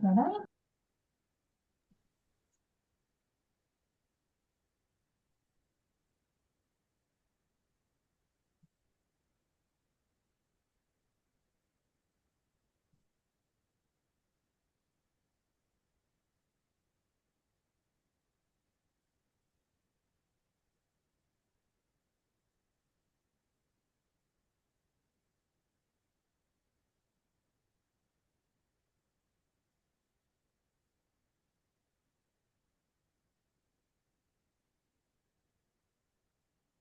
చేస్తున్నాడా?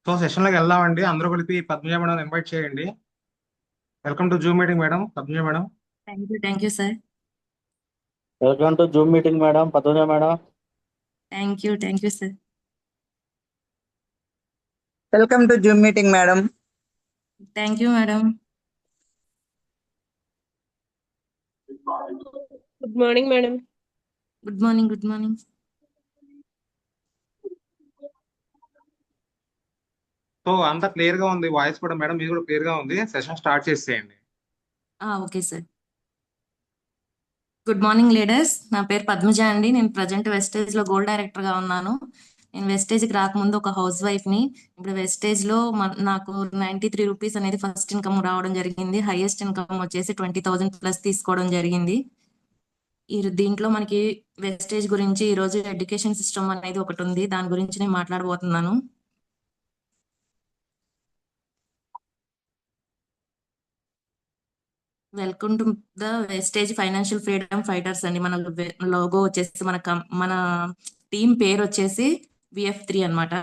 So session లోకి వెళ్దామండి. అందరూ కలిపి పద్మజ మేడం ఇన్వైట్ చేయండి. Welcome to Zoom meeting madam, Padmaja madam. Thank you sir. Welcome to Zoom meeting madam, Padmaja madam. Thank you sir. Welcome to Zoom meeting madam. Thank you madam. Good morning madam. Good morning. So అంతా clear గా ఉంది, voice కూడా madam మీరు కూడా clear గా ఉంది. Session start చేసేయండి. Okay sir. Good morning leaders. నా పేరు పద్మజ అండి. నేను ప్రజెంట్ వెస్టేజ్ లో గోల్డ్ డైరెక్టర్ గా ఉన్నాను. నేను వెస్టేజ్ కి రాకముందు ఒక హౌస్ వైఫ్ ని. ఇప్పుడు వెస్టేజ్ లో నాకు 93 రూపీస్ అనేది ఫస్ట్ ఇన్కమ్ రావడం జరిగింది. హైయెస్ట్ ఇన్కమ్ వచ్చేసి 20,000 ప్లస్ తీసుకోవడం జరిగింది. దీంట్లో మనకి వెస్టేజ్ గురించి ఈ రోజు ఎడ్యుకేషన్ సిస్టమ్ అనేది ఒకటి ఉంది, దాని గురించి నేను మాట్లాడబోతున్నాను. Welcome to the Vestige financial freedom fighters అండి. మన లోగో వచ్చేసి మన టీం పేరు వచ్చేసి VF3 అన్నమాట.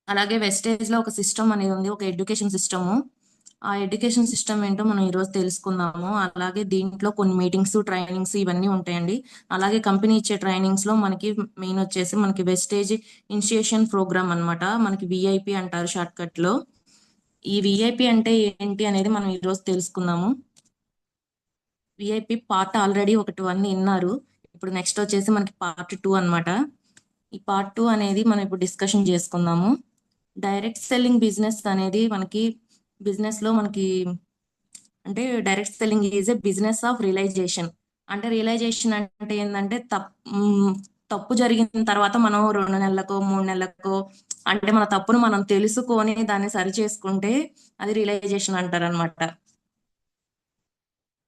అలాగే వెస్టేజ్ లో ఒక సిస్టమ్ అనేది ఉంది, ఒక ఎడ్యుకేషన్ సిస్టమ్. ఆ ఎడ్యుకేషన్ సిస్టమ్ ఏంటో మనం ఈ రోజు తెలుసుకుందాము. అలాగే దీంట్లో కొన్ని మీటింగ్స్, ట్రైనింగ్స్ ఇవన్నీ ఉంటాయండి. అలాగే కంపెనీ ఇచ్చే ట్రైనింగ్స్ లో మనకి మెయిన్ వచ్చేసి మనకి వెస్టేజ్ ఇనిషియేషన్ ప్రోగ్రామ్ అన్నమాట. మనకి VIP అంటారు షార్ట్ కట్ లో. ఈ VIP అంటే ఏంటి అనేది మనం ఈ రోజు తెలుసుకుందాము. VIP పార్ట్ ఆల్రెడీ ఒకటి 1 విన్నారు. ఇప్పుడు నెక్స్ట్ వచ్చేసి మనకి పార్ట్ 2 అన్నమాట. ఈ పార్ట్ 2 అనేది మనం ఇప్పుడు డిస్కషన్ చేసుకుందాము. డైరెక్ట్ సెల్లింగ్ బిజినెస్ అనేది మనకి బిజినెస్ లో మనకి అంటే direct selling is a business of realisation. అంటే రియలైజేషన్ అంటే ఏంటంటే తప్పు జరిగిన తర్వాత మనం 2 నెలలకో 3 నెలలకో అంటే మన తప్పును మనం తెలుసుకొని దాన్ని సరి చేసుకుంటే అది రియలైజేషన్ అంటారు అనమాట.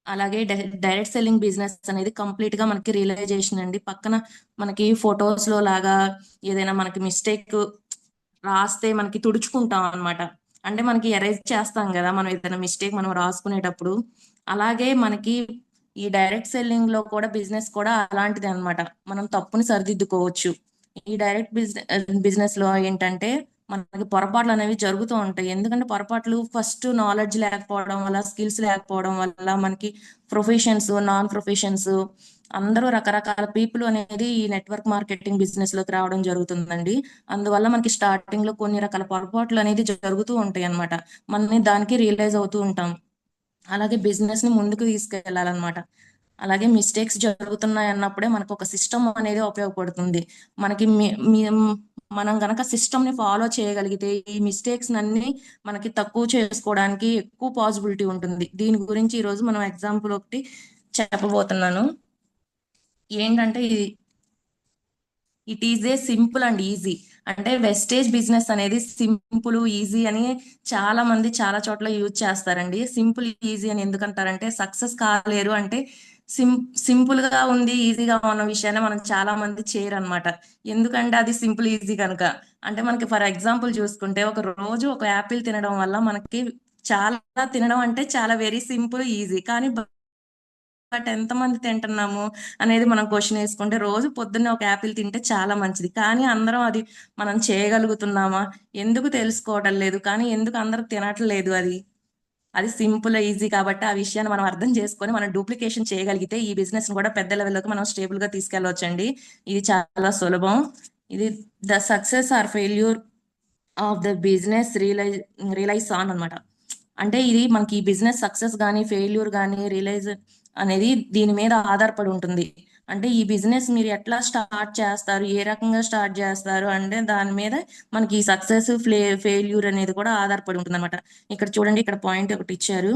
అలాగే డైరెక్ట్ సెల్లింగ్ బిజినెస్ అనేది కంప్లీట్ గా మనకి రియలైజేషన్ అండి. పక్కన మనకి ఫొటోస్ లో లాగా ఏదైనా మనకి మిస్టేక్ రాస్తే మనకి తుడుచుకుంటాం అన్నమాట. అంటే మనకి ఎరేజ్ చేస్తాం కదా మనం ఏదైనా మిస్టేక్ మనం రాసుకునేటప్పుడు. అలాగే మనకి ఈ డైరెక్ట్ సెల్లింగ్ లో కూడా బిజినెస్ కూడా అలాంటిది అన్నమాట. మనం తప్పుని సరిదిద్దుకోవచ్చు. ఈ డైరెక్ట్ బిజినెస్ లో ఏంటంటే మనకి పొరపాట్లు అనేవి జరుగుతూ ఉంటాయి. ఎందుకంటే పొరపాట్లు ఫస్ట్ నాలెడ్జ్ లేకపోవడం వల్ల, స్కిల్స్ లేకపోవడం వల్ల మనకి ప్రొఫెషన్స్, నాన్ ప్రొఫెషన్స్ అందరూ రకరకాల పీపుల్ అనేది ఈ నెట్వర్క్ మార్కెటింగ్ బిజినెస్ లోకి రావడం జరుగుతుందండి. అందువల్ల మనకి స్టార్టింగ్ లో కొన్ని రకాల పొరపాట్లు అనేది జరుగుతూ ఉంటాయి అన్నమాట. మనని దానికి రియలైజ్ అవుతూ ఉంటాం. అలాగే బిజినెస్ ని ముందుకు తీసుకెళ్లాలన్నమాట. అలాగే మిస్టేక్స్ జరుగుతున్నాయి అన్నప్పుడే మనకు ఒక సిస్టమ్ అనేది ఉపయోగపడుతుంది. మనకి మనం గనక సిస్టమ్ ని ఫాలో చేయగలిగితే ఈ మిస్టేక్స్ అన్ని మనకి తక్కువ చేసుకోవడానికి ఎక్కువ పాసిబిలిటీ ఉంటుంది. దీని గురించి ఈ రోజు మనం ఎగ్జాంపుల్ ఒకటి చెప్పబోతున్నాను. ఏంటంటే it is a simple and easy. అంటే వెస్టేజ్ బిజినెస్ అనేది సింపుల్, ఈజీ అని చాలా మంది చాలా చోట్ల యూజ్ చేస్తారండి. సింపుల్, ఈజీ అని ఎందుకంటారంటే సక్సెస్ కాలేరు అంటే సింపుల్ గా ఉంది, ఈజీగా ఉన్న విషయాన్ని మనం చాలా మంది చేయరు అనమాట. ఎందుకంటే అది సింపుల్, ఈజీ కనుక. అంటే మనకి ఫర్ ఎగ్జాంపుల్ చూసుకుంటే ఒక రోజు ఒక యాపిల్ తినడం వల్ల మనకి చాలా తినడం అంటే చాలా వెరీ సింపుల్, ఈజీ. కానీ బట్ ఎంతమంది తింటున్నాము అనేది మనం క్వశ్చన్ వేసుకుంటే రోజు పొద్దున్నే ఒక యాపిల్ తింటే చాలా మంచిది. కానీ అందరం అది మనం చేయగలుగుతున్నామా? ఎందుకు తెలుసుకోవడం లేదు? కానీ ఎందుకు అందరూ తినట్లేదు? అది సింపుల్, ఈజీ కాబట్టి ఆ విషయాన్ని మనం అర్థం చేసుకొని మనం డూప్లికేషన్ చేయగలిగితే ఈ బిజినెస్ కూడా పెద్ద లెవెల్లోకి మనం స్టేబుల్ గా తీసుకెళ్లొచ్చండి. ఇది చాలా సులభం. ఇది the success or failure of the business realise on అనమాట. అంటే ఇది మనకి ఈ బిజినెస్ సక్సెస్ కానీ ఫెయిల్యూర్ కానీ రియలైజ్ అనేది దీని మీద ఆధారపడి ఉంటుంది. అంటే ఈ బిజినెస్ మీరు ఎట్లా స్టార్ట్ చేస్తారు, ఏ రకంగా స్టార్ట్ చేస్తారు అంటే దాని మీద మనకి ఈ సక్సెస్ ఫెయిల్యూర్ అనేది కూడా ఆధారపడి ఉంటుంది అనమాట. ఇక్కడ చూడండి, ఇక్కడ పాయింట్ ఒకటి ఇచ్చారు.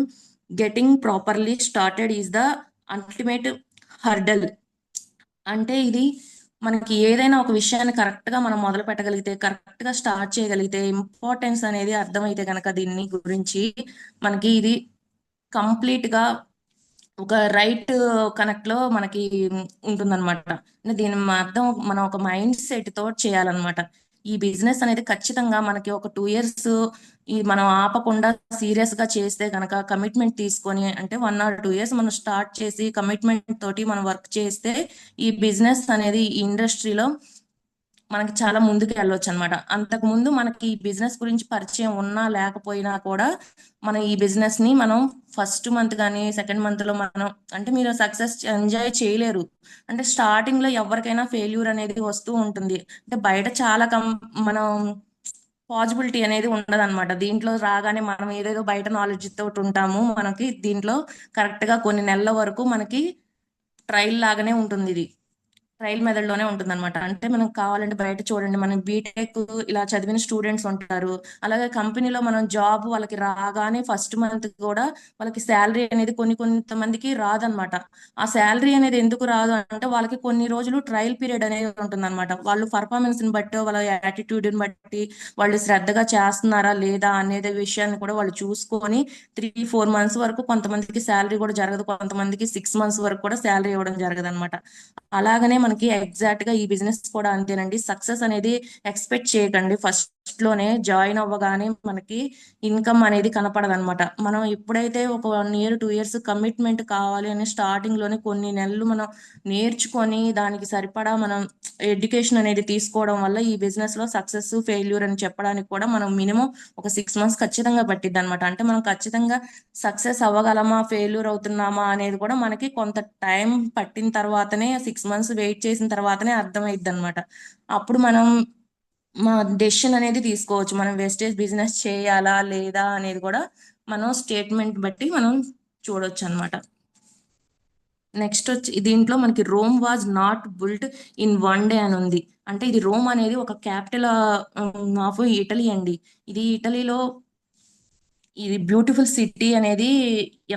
Getting properly started is the ultimate hurdle. అంటే ఇది మనకి ఏదైనా ఒక విషయాన్ని కరెక్ట్ గా మనం మొదలు పెట్టగలిగితే, కరెక్ట్ గా స్టార్ట్ చేయగలిగితే, ఇంపార్టెన్స్ అనేది అర్థమైతే గనక దీన్ని గురించి మనకి ఇది కంప్లీట్ గా ఒక రైట్ కనెక్ట్ లో మనకి ఉంటుందన్నమాట. అంటే దీని అర్థం మనం ఒక మైండ్ సెట్ తో చేయాలన్నమాట. ఈ బిజినెస్ అనేది ఖచ్చితంగా మనకి ఒక 2 years ఈ మనం ఆపకుండా సీరియస్ గా చేస్తే గనక, కమిట్మెంట్ తీసుకొని, అంటే 1 or 2 years మనం స్టార్ట్ చేసి కమిట్మెంట్ తోటి మనం వర్క్ చేస్తే ఈ బిజినెస్ అనేది ఈ ఇండస్ట్రీలో మనకి చాలా ముందుకు వెళ్ళొచ్చు అనమాట. అంతకు ముందు మనకి ఈ బిజినెస్ గురించి పరిచయం ఉన్నా లేకపోయినా కూడా మనం ఈ బిజినెస్ ని మనం ఫస్ట్ మంత్ కానీ సెకండ్ మంత్ లో మనం, అంటే మీరు సక్సెస్ ఎంజాయ్ చేయలేరు. అంటే స్టార్టింగ్ లో ఎవరికైనా ఫెయిల్యూర్ అనేది వస్తూ ఉంటుంది. అంటే బయట చాలా మనం పాసిబిలిటీ అనేది ఉండదన్నమాట. దీంట్లో రాగానే మనం ఏదేదో బయట నాలెడ్జ్ తోటి ఉంటాము. మనకి దీంట్లో కరెక్ట్ గా కొన్ని నెలల వరకు మనకి ట్రయల్ లాగానే ఉంటుంది. ఇది ట్రయల్ మెథడ్ లోనే ఉంటుంది అనమాట. అంటే మనం కావాలంటే బయట చూడండి, మనం బీటెక్ ఇలా చదివిన స్టూడెంట్స్ ఉంటారు. అలాగే కంపెనీలో మనం జాబ్ వాళ్ళకి రాగానే ఫస్ట్ మంత్ కూడా వాళ్ళకి శాలరీ అనేది కొంతమందికి రాదనమాట. ఆ శాలరీ అనేది ఎందుకు రాదు అంటే వాళ్ళకి కొన్ని రోజులు ట్రయల్ పీరియడ్ అనేది ఉంటుంది అనమాట. వాళ్ళు పర్ఫార్మెన్స్ ని బట్టి, వాళ్ళ యాటిట్యూడ్ ని బట్టి, వాళ్ళు శ్రద్ధగా చేస్తున్నారా లేదా అనేది విషయాన్ని కూడా వాళ్ళు చూసుకొని 3-4 months వరకు కొంతమందికి శాలరీ కూడా జరగదు, కొంతమందికి 6 months వరకు కూడా శాలరీ ఇవ్వడం జరగదు అనమాట. అలాగనే మనకి ఎగ్జాక్ట్ గా ఈ బిజినెస్ కూడా అంతేనండి. సక్సెస్ అనేది ఎక్స్పెక్ట్ చేయకండి. ఫస్ట్ లోనే జాయిన్ అవ్వగానే మనకి ఇన్కమ్ అనేది కనపడదు అనమాట. మనం ఎప్పుడైతే ఒక 1 year 2 years కమిట్మెంట్ కావాలి అని స్టార్టింగ్ లోనే కొన్ని నెలలు మనం నేర్చుకొని దానికి సరిపడా మనం ఎడ్యుకేషన్ అనేది తీసుకోవడం వల్ల ఈ బిజినెస్ లో సక్సెస్ ఫెయిల్యూర్ అని చెప్పడానికి కూడా మనం మినిమం ఒక 6 months ఖచ్చితంగా పట్టిద్ది అనమాట. అంటే మనం ఖచ్చితంగా సక్సెస్ అవ్వగలమా, ఫెయిల్యూర్ అవుతున్నామా అనేది కూడా మనకి కొంత టైం పట్టిన తర్వాతనే, 6 months వెయిట్ చేసిన తర్వాతనే అర్థమైద్ది అనమాట. అప్పుడు మనం మా డెసిషన్ అనేది తీసుకోవచ్చు. మనం వెస్టేజ్ బిజినెస్ చేయాలా లేదా అనేది కూడా మనం స్టేట్మెంట్ బట్టి మనం చూడొచ్చు అనమాట. నెక్స్ట్ వచ్చి దీంట్లో మనకి Rome was not బుల్ట్ in 1 day అని ఉంది. అంటే ఇది రోమ్ అనేది ఒక క్యాపిటల్ ఆఫ్ ఇటలీ అండి. ఇది ఇటలీలో ఇది బ్యూటిఫుల్ సిటీ అనేది,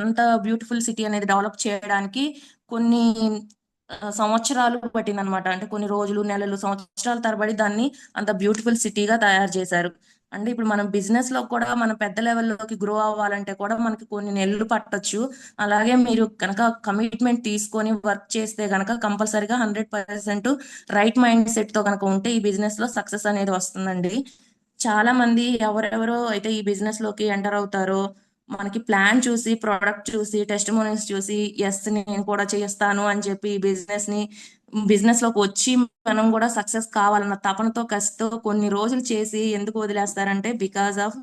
ఎంత బ్యూటిఫుల్ సిటీ అనేది డెవలప్ చేయడానికి కొన్ని సంవత్సరాలు పట్టింది అనమాట. అంటే కొన్ని రోజులు, నెలలు, సంవత్సరాల తరబడి దాన్ని అంత బ్యూటిఫుల్ సిటీగా తయారు చేశారు. అంటే ఇప్పుడు మనం బిజినెస్ లో కూడా మనం పెద్ద లెవెల్లోకి గ్రో అవ్వాలంటే కూడా మనకి కొన్ని నెలలు పట్టొచ్చు. అలాగే మీరు కనుక కమిట్మెంట్ తీసుకొని వర్క్ చేస్తే గనక కంపల్సరీగా 100% రైట్ మైండ్ సెట్ తో కనుక ఉంటే ఈ బిజినెస్ లో సక్సెస్ అనేది వస్తుందండి. చాలా మంది ఎవరెవరో అయితే ఈ బిజినెస్ లోకి ఎంటర్ అవుతారో మనకి ప్లాన్ చూసి, ప్రోడక్ట్ చూసి, టెస్టిమోనియల్స్ చూసి, ఎస్ నేను కూడా చేస్తాను అని చెప్పి ఈ బిజినెస్ లోకి వచ్చి మనం కూడా సక్సెస్ కావాలన్న తపనతో, కసితో కొన్ని రోజులు చేసి ఎందుకు వదిలేస్తారంటే బికాస్ ఆఫ్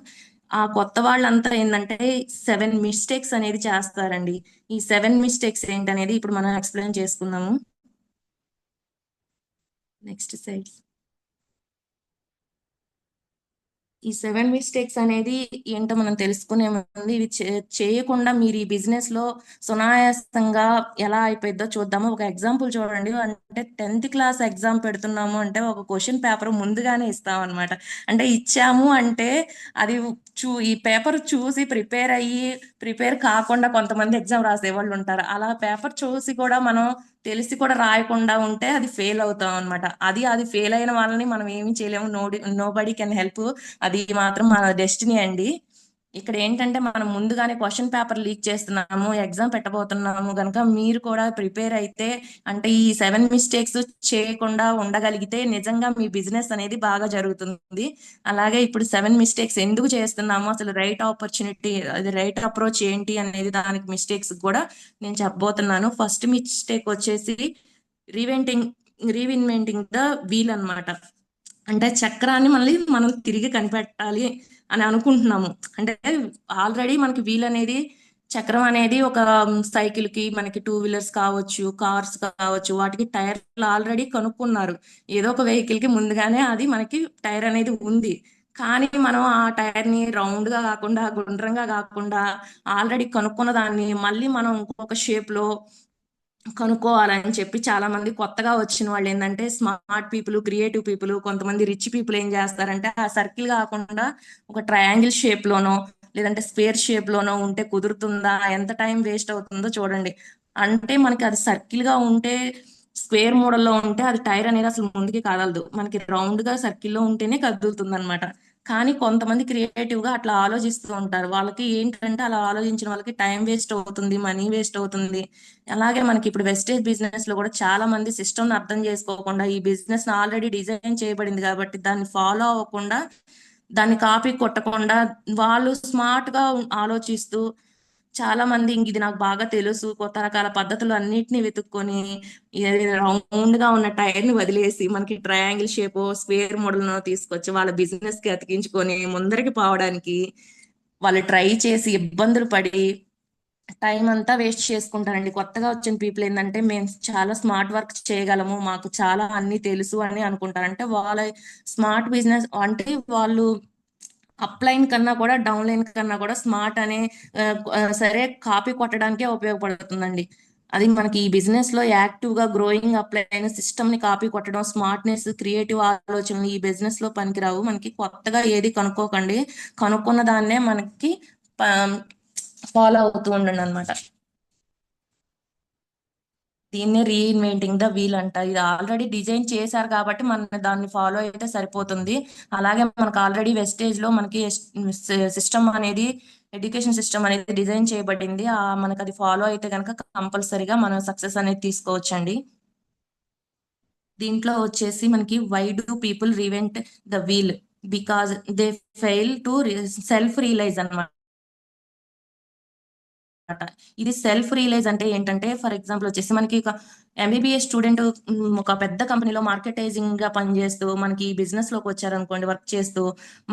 ఆ కొత్త వాళ్ళంతా ఏంటంటే 7 mistakes అనేది చేస్తారండి. ఈ 7 mistakes ఏంటనేది ఇప్పుడు మనం ఎక్స్ప్లెయిన్ చేసుకుందాము. Next side. ఈ 7 mistakes అనేది ఏంటో మనం తెలుసుకునే ముందు ఇవి చేయకుండా మీరు ఈ బిజినెస్ లో సునాయాసంగా ఎలా అయిపోయిద్దో చూద్దాము. ఒక ఎగ్జాంపుల్ చూడండి. అంటే 10th class ఎగ్జామ్ పెడుతున్నాము అంటే ఒక క్వశ్చన్ పేపర్ ముందుగానే ఇస్తాం అనమాట. అంటే ఇచ్చాము అంటే అది ఈ పేపర్ చూసి ప్రిపేర్ కాకుండా కొంతమంది ఎగ్జామ్ రాసే వాళ్ళు ఉంటారు. అలా పేపర్ చూసి కూడా మనం తెలిసి కూడా రాయకుండా ఉంటే అది ఫెయిల్ అవుతాం అనమాట. అది ఫెయిల్ అయిన వాళ్ళని మనం ఏమి చేయలేము. Nobody can help. అది మాత్రం మన డెస్టినీ అండి. ఇక్కడ ఏంటంటే మనం ముందుగానే క్వశ్చన్ పేపర్ లీక్ చేస్తున్నాము, ఎగ్జామ్ పెట్టబోతున్నాము గనక మీరు కూడా ప్రిపేర్ అయితే, అంటే ఈ 7 mistakes చేయకుండా ఉండగలిగితే నిజంగా మీ బిజినెస్ అనేది బాగా జరుగుతుంది. అలాగే ఇప్పుడు 7 mistakes ఎందుకు చేస్తున్నాము, అసలు రైట్ ఆపర్చునిటీ, అది రైట్ అప్రోచ్ ఏంటి అనేది దానికి మిస్టేక్స్ కూడా నేను చెప్పబోతున్నాను. ఫస్ట్ మిస్టేక్ వచ్చేసి రీఇన్వెంటింగ్ ద వీల్ అన్నమాట. అంటే చక్రాన్ని మళ్ళీ మనం తిరిగి కనిపెట్టాలి అని అనుకుంటున్నాము. అంటే ఆల్రెడీ మనకి వీల్ అనేది, చక్రం అనేది ఒక సైకిల్ కి, మనకి 2 wheelers కావచ్చు, కార్స్ కావచ్చు, వాటికి టైర్లు ఆల్రెడీ కనుక్కున్నారు. ఏదో ఒక వెహికల్ కి ముందుగానే అది మనకి టైర్ అనేది ఉంది. కానీ మనం ఆ టైర్ ని రౌండ్ గా కాకుండా, గుండ్రంగా కాకుండా ఆల్రెడీ కనుక్కున్న దాన్ని మళ్ళీ మనం ఇంకొక షేప్ లో కనుక్కోవాలని చెప్పి చాలా మంది కొత్తగా వచ్చిన వాళ్ళు ఏంటంటే స్మార్ట్ పీపుల్, క్రియేటివ్ పీపుల్, కొంతమంది రిచ్ పీపుల్ ఏం చేస్తారంటే ఆ సర్కిల్ కాకుండా ఒక ట్రయాంగిల్ షేప్ లోనో లేదంటే స్క్వేర్ షేప్ లోనో ఉంటే కుదురుతుందా, ఎంత టైం వేస్ట్ అవుతుందో చూడండి. అంటే మనకి అది సర్కిల్ గా ఉంటే, స్క్వేర్ మోడల్లో ఉంటే అది టైర్ అనేది అసలు ముందుకి కదలదు. మనకి రౌండ్ గా సర్కిల్లో ఉంటేనే కదులుతుంది అనమాట. కానీ కొంతమంది క్రియేటివ్ గా అట్లా ఆలోచిస్తూ ఉంటారు. వాళ్ళకి ఏంటంటే అలా ఆలోచించిన వాళ్ళకి టైం వేస్ట్ అవుతుంది, మనీ వేస్ట్ అవుతుంది. అలాగే మనకి ఇప్పుడు వెస్టేజ్ బిజినెస్ లో కూడా చాలా మంది సిస్టమ్ అర్థం చేసుకోకుండా, ఈ బిజినెస్ ఆల్రెడీ డిజైన్ చేయబడింది కాబట్టి దాన్ని ఫాలో అవ్వకుండా, దాన్ని కాపీ కొట్టకుండా, వాళ్ళు స్మార్ట్ గా ఆలోచిస్తూ, చాలా మంది ఇంక ఇది నాకు బాగా తెలుసు, కొత్త రకాల పద్ధతులు అన్నిటిని వెతుక్కొని రౌండ్ గా ఉన్న టైర్ ని వదిలేసి మనకి ట్రయాంగిల్ షేప్, స్క్వేర్ మోడల్ తీసుకొచ్చి వాళ్ళ బిజినెస్ కి అతికించుకొని ముందరికి పోవడానికి వాళ్ళు ట్రై చేసి ఇబ్బందులు పడి టైం అంతా వేస్ట్ చేసుకుంటారండి. కొత్తగా వచ్చిన పీపుల్ ఏంటంటే మేము చాలా స్మార్ట్ వర్క్ చేయగలము, మాకు చాలా అన్ని తెలుసు అని అనుకుంటారు. అంటే వాళ్ళ స్మార్ట్ బిజినెస్ అంటే వాళ్ళు అప్లైన్ కన్నా కూడా డౌన్ లైన్ కన్నా కూడా స్మార్ట్ అనే సరే కాపీ కొట్టడానికే ఉపయోగపడుతుందండి. అది మనకి ఈ బిజినెస్ లో యాక్టివ్ గా గ్రోయింగ్ అప్లైన్ సిస్టమ్ ని కాపీ కొట్టడం, స్మార్ట్నెస్, క్రియేటివ్ ఆలోచనలు ఈ బిజినెస్ లో పనికిరావు. మనకి కొత్తగా ఏది కనుక్కోకండి, కనుక్కున్న దాన్నే మనకి ఫాలో అవుతూ ఉండండి అనమాట. దీన్నే రీఇన్వెంటింగ్ ద వీల్ అంట. ఇది ఆల్రెడీ డిజైన్ చేశారు కాబట్టి మన దాన్ని ఫాలో అయితే సరిపోతుంది. అలాగే మనకు ఆల్రెడీ వెస్టేజ్ లో మనకి సిస్టమ్ అనేది, ఎడ్యుకేషన్ సిస్టమ్ అనేది డిజైన్ చేయబడింది. మనకు అది ఫాలో అయితే కనుక కంపల్సరీగా మనం సక్సెస్ అనేది తీసుకోవచ్చండి. దీంట్లో వచ్చేసి మనకి why do people reinvent the wheel, because they fail to self realize అన్నమాట. ఇది సెల్ఫ్ రియలైజ్ అంటే ఏంటంటే, ఫర్ ఎగ్జాంపుల్ వచ్చేసి మనకి ఒక ఎంబీబీఎస్ స్టూడెంట్ ఒక పెద్ద కంపెనీలో మార్కెటైజింగ్ గా పనిచేస్తూ మనకి బిజినెస్ లోకి వచ్చారనుకోండి, వర్క్ చేస్తూ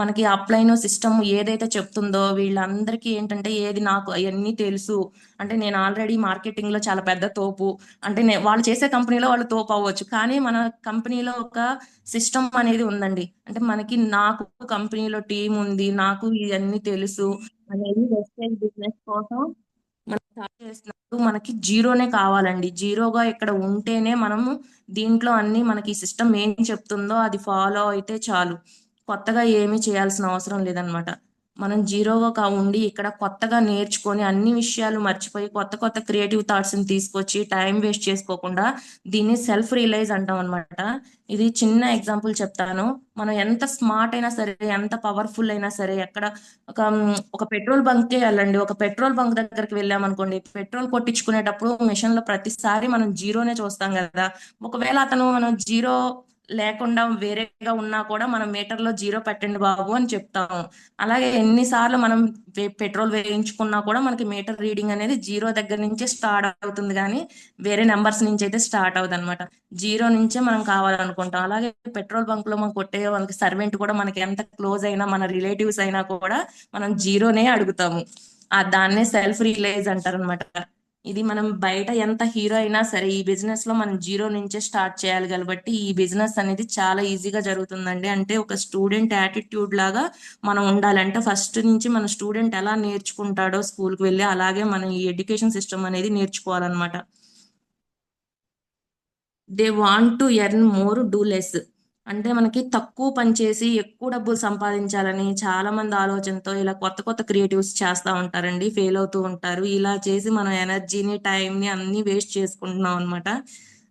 మనకి అప్లైన్ సిస్టమ్ ఏదైతే చెప్తుందో వీళ్ళందరికీ ఏంటంటే ఏది నాకు అవన్నీ తెలుసు, అంటే నేను ఆల్రెడీ మార్కెటింగ్ లో చాలా పెద్ద తోపు, అంటే వాళ్ళు చేసే కంపెనీలో వాళ్ళు తోపు అవ్వచ్చు, కానీ మన కంపెనీలో ఒక సిస్టమ్ అనేది ఉందండి. అంటే నాకు కంపెనీలో టీం ఉంది, నాకు ఇవన్నీ తెలుసు అనేది వెస్టేజ్ బిజినెస్ కోసం మనం స్టార్ట్ చేసినప్పుడు మనకి జీరోనే కావాలండి. జీరోగా ఇక్కడ ఉంటేనే మనము దీంట్లో అన్ని మనకి సిస్టమ్ ఏం చెప్తుందో అది ఫాలో అయితే చాలు. కొత్తగా ఏమీ చేయాల్సిన అవసరం లేదనమాట. మనం జీరోగా ఉండి ఇక్కడ కొత్తగా నేర్చుకొని అన్ని విషయాలు మర్చిపోయి కొత్త కొత్త క్రియేటివ్ థాట్స్ ని తీసుకొచ్చి టైం వేస్ట్ చేసుకోకుండా దీన్ని సెల్ఫ్ రియలైజ్ అంటాం అనమాట. ఇది చిన్న ఎగ్జాంపుల్ చెప్తాను. మనం ఎంత స్మార్ట్ అయినా సరే, ఎంత పవర్ఫుల్ అయినా సరే, ఎక్కడ ఒక పెట్రోల్ బంక్ కే వెళ్ళండి. ఒక పెట్రోల్ బంక్ దగ్గరికి వెళ్ళాం అనుకోండి, పెట్రోల్ కొట్టించుకునేటప్పుడు మిషన్ లో ప్రతిసారి మనం జీరోనే చూస్తాం కదా. ఒకవేళ మనం జీరో లేకుండా వేరేగా ఉన్నా కూడా మనం మీటర్ లో జీరో పెట్టండి బాబు అని చెప్తాము. అలాగే ఎన్నిసార్లు మనం పెట్రోల్ వేయించుకున్నా కూడా మనకి మీటర్ రీడింగ్ అనేది జీరో దగ్గర నుంచే స్టార్ట్ అవుతుంది, కానీ వేరే నెంబర్స్ నుంచి అయితే స్టార్ట్ అవుతుంది అనమాట. జీరో నుంచే మనం కావాలనుకుంటాం. అలాగే పెట్రోల్ బంక్ లో మనం కొట్టే వాళ్ళకి సర్వెంట్ కూడా మనకి ఎంత క్లోజ్ అయినా, మన రిలేటివ్స్ అయినా కూడా మనం జీరోనే అడుగుతాము. దాన్నే సెల్ఫ్ రియలైజ్ అంటారు అనమాట. ఇది మనం బయట ఎంత హీరో అయినా సరే ఈ బిజినెస్ లో మనం జీరో నుంచే స్టార్ట్ చేయాలి కాబట్టి ఈ బిజినెస్ అనేది చాలా ఈజీగా జరుగుతుందండి. అంటే ఒక స్టూడెంట్ యాటిట్యూడ్ లాగా మనం ఉండాలంటే ఫస్ట్ నుంచి మన స్టూడెంట్ ఎలా నేర్చుకుంటాడో స్కూల్కి వెళ్ళి, అలాగే మనం ఈ ఎడ్యుకేషన్ సిస్టమ్ అనేది నేర్చుకోవాలన్నమాట. They want to earn more do less, అంటే మనకి తక్కువ పని చేసి ఎక్కువ డబ్బులు సంపాదించాలని చాలా మంది ఆలోచనతో ఇలా కొత్త కొత్త క్రియేటివ్స్ చేస్తూ ఉంటారండి, ఫెయిల్ అవుతూ ఉంటారు. ఇలా చేసి మనం ఎనర్జీని, టైంని అన్ని వేస్ట్ చేసుకుంటున్నాం అనమాట.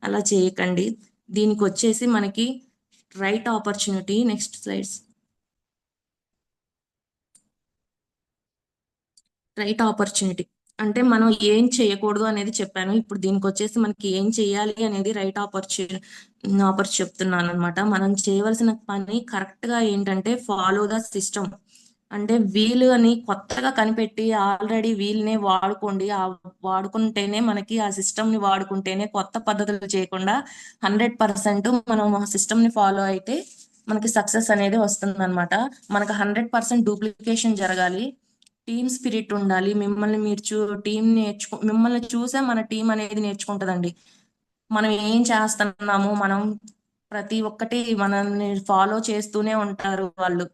అలా చేయకండి. దీనికి వచ్చేసి మనకి right opportunity, next slides, right opportunity అంటే మనం ఏం చేయకూడదు అనేది చెప్పాను. ఇప్పుడు దీనికి వచ్చేసి మనకి ఏం చేయాలి అనేది రైట్ ఆపర్చునిటీ చెప్తున్నాను అనమాట. మనం చేయవలసిన పని కరెక్ట్ గా ఏంటంటే ఫాలో ద సిస్టమ్. అంటే వీలు అని కొత్తగా కనిపెట్టి ఆల్రెడీ వీల్నే వాడుకోండి. వాడుకుంటేనే మనకి ఆ సిస్టమ్ ని వాడుకుంటేనే, కొత్త పద్ధతులు చేయకుండా 100% మనం ఆ సిస్టమ్ ని ఫాలో అయితే మనకి సక్సెస్ అనేది వస్తుంది అనమాట. మనకు 100% డూప్లికేషన్ జరగాలి, టీమ్ స్పిరిట్ ఉండాలి. మిమ్మల్ని చూసే మన టీం అనేది నేర్చుకుంటదండి. మనం ఏం చేస్తున్నాము, మనం ప్రతి ఒక్కటి మనల్ని ఫాలో చేస్తూనే ఉంటారు వాళ్ళు.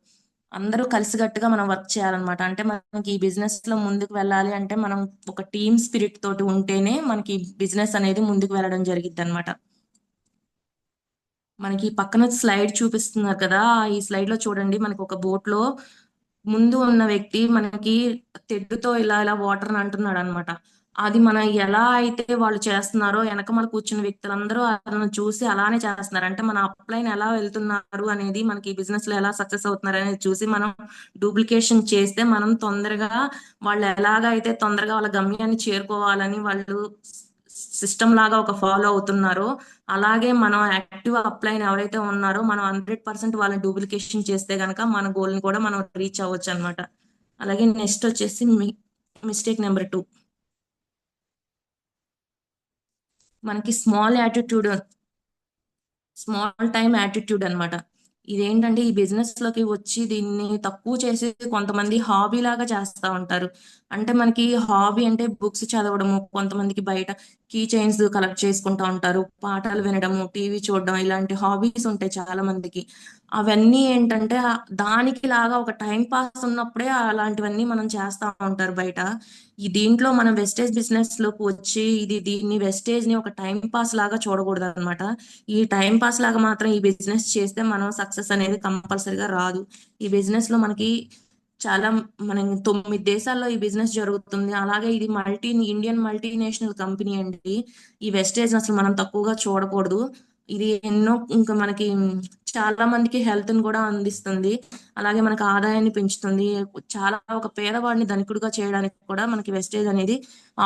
అందరూ కలిసికట్టుగా మనం వర్క్ చేయాలన్నమాట. అంటే మనకి ఈ బిజినెస్ లో ముందుకు వెళ్ళాలి అంటే మనం ఒక టీమ్ స్పిరిట్ తోటి ఉంటేనే మనకి బిజినెస్ అనేది ముందుకు వెళ్ళడం జరిగిద్ది అనమాట. మనకి పక్కన స్లైడ్ చూపిస్తున్నారు కదా, ఈ స్లైడ్ లో చూడండి. మనకి ఒక బోట్ లో ముందు ఉన్న వ్యక్తి మనకి తెడ్డుతో ఇలా ఇలా వాటర్ అంటున్నాడు అనమాట. అది మనం ఎలా అయితే వాళ్ళు చేస్తున్నారో వెనకమాల కూర్చున్న వ్యక్తులందరూ అతను చూసి అలానే చేస్తున్నారు. అంటే మన అప్లైన్ ఎలా వెళ్తున్నారు అనేది, మనకి ఈ బిజినెస్ లో ఎలా సక్సెస్ అవుతున్నారు అనేది చూసి మనం డూప్లికేషన్ చేస్తే మనం తొందరగా వాళ్ళు ఎలాగైతే తొందరగా వాళ్ళ గమ్యాన్ని చేరుకోవాలని వాళ్ళు సిస్టమ్ లాగా ఒక ఫాలో అవుతున్నారో, అలాగే మనం యాక్టివ్ అప్లైన్ ఎవరైతే ఉన్నారో మనం 100% వాళ్ళని డూప్లికేషన్ చేస్తే గనక మన గోల్ ని కూడా మనం రీచ్ అవ్వచ్చు అనమాట. అలాగే నెక్స్ట్ వచ్చేసి మిస్టేక్ నెంబర్ 2, మనకి స్మాల్ టైం యాటిట్యూడ్ అన్నమాట. ఇదేంటంటే ఈ బిజినెస్ లోకి వచ్చి దీన్ని తక్కువ చేసి కొంతమంది హాబీ లాగా చేస్తా ఉంటారు. అంటే మనకి హాబీ అంటే బుక్స్ చదవడము, కొంతమందికి బయట కీ చైన్స్ కలెక్ట్ చేసుకుంటా ఉంటారు, పాటలు వినడము, టీవీ చూడడం, ఇలాంటి హాబీస్ ఉంటాయి చాలా మందికి. అవన్నీ ఏంటంటే దానికి లాగా ఒక టైం పాస్ ఉన్నప్పుడే అలాంటివన్నీ మనం చేస్తా ఉంటారు బయట. ఈ దీంట్లో మనం వెస్టేజ్ బిజినెస్ లోకి వచ్చి దీన్ని వెస్టేజ్ ని ఒక టైం పాస్ లాగా చూడకూడదు అనమాట. ఈ టైం పాస్ లాగా మాత్రం ఈ బిజినెస్ చేస్తే మనం సక్సెస్ అనేది కంపల్సరీగా రాదు. ఈ బిజినెస్ లో మనకి చాలా, మన 9 దేశాల్లో ఈ బిజినెస్ జరుగుతుంది. అలాగే ఇది ఇండియన్ మల్టీనేషనల్ కంపెనీ అండి. ఈ వెస్టేజ్ అసలు మనం తక్కువగా చూడకూడదు. ఇది ఎన్నో ఇంకా మనకి చాలా మందికి హెల్త్ ని కూడా అందిస్తుంది. అలాగే మనకి ఆదాయాన్ని పెంచుతుంది. చాలా ఒక పేదవాడిని ధనికుడిగా చేయడానికి కూడా మనకి వెస్టేజ్ అనేది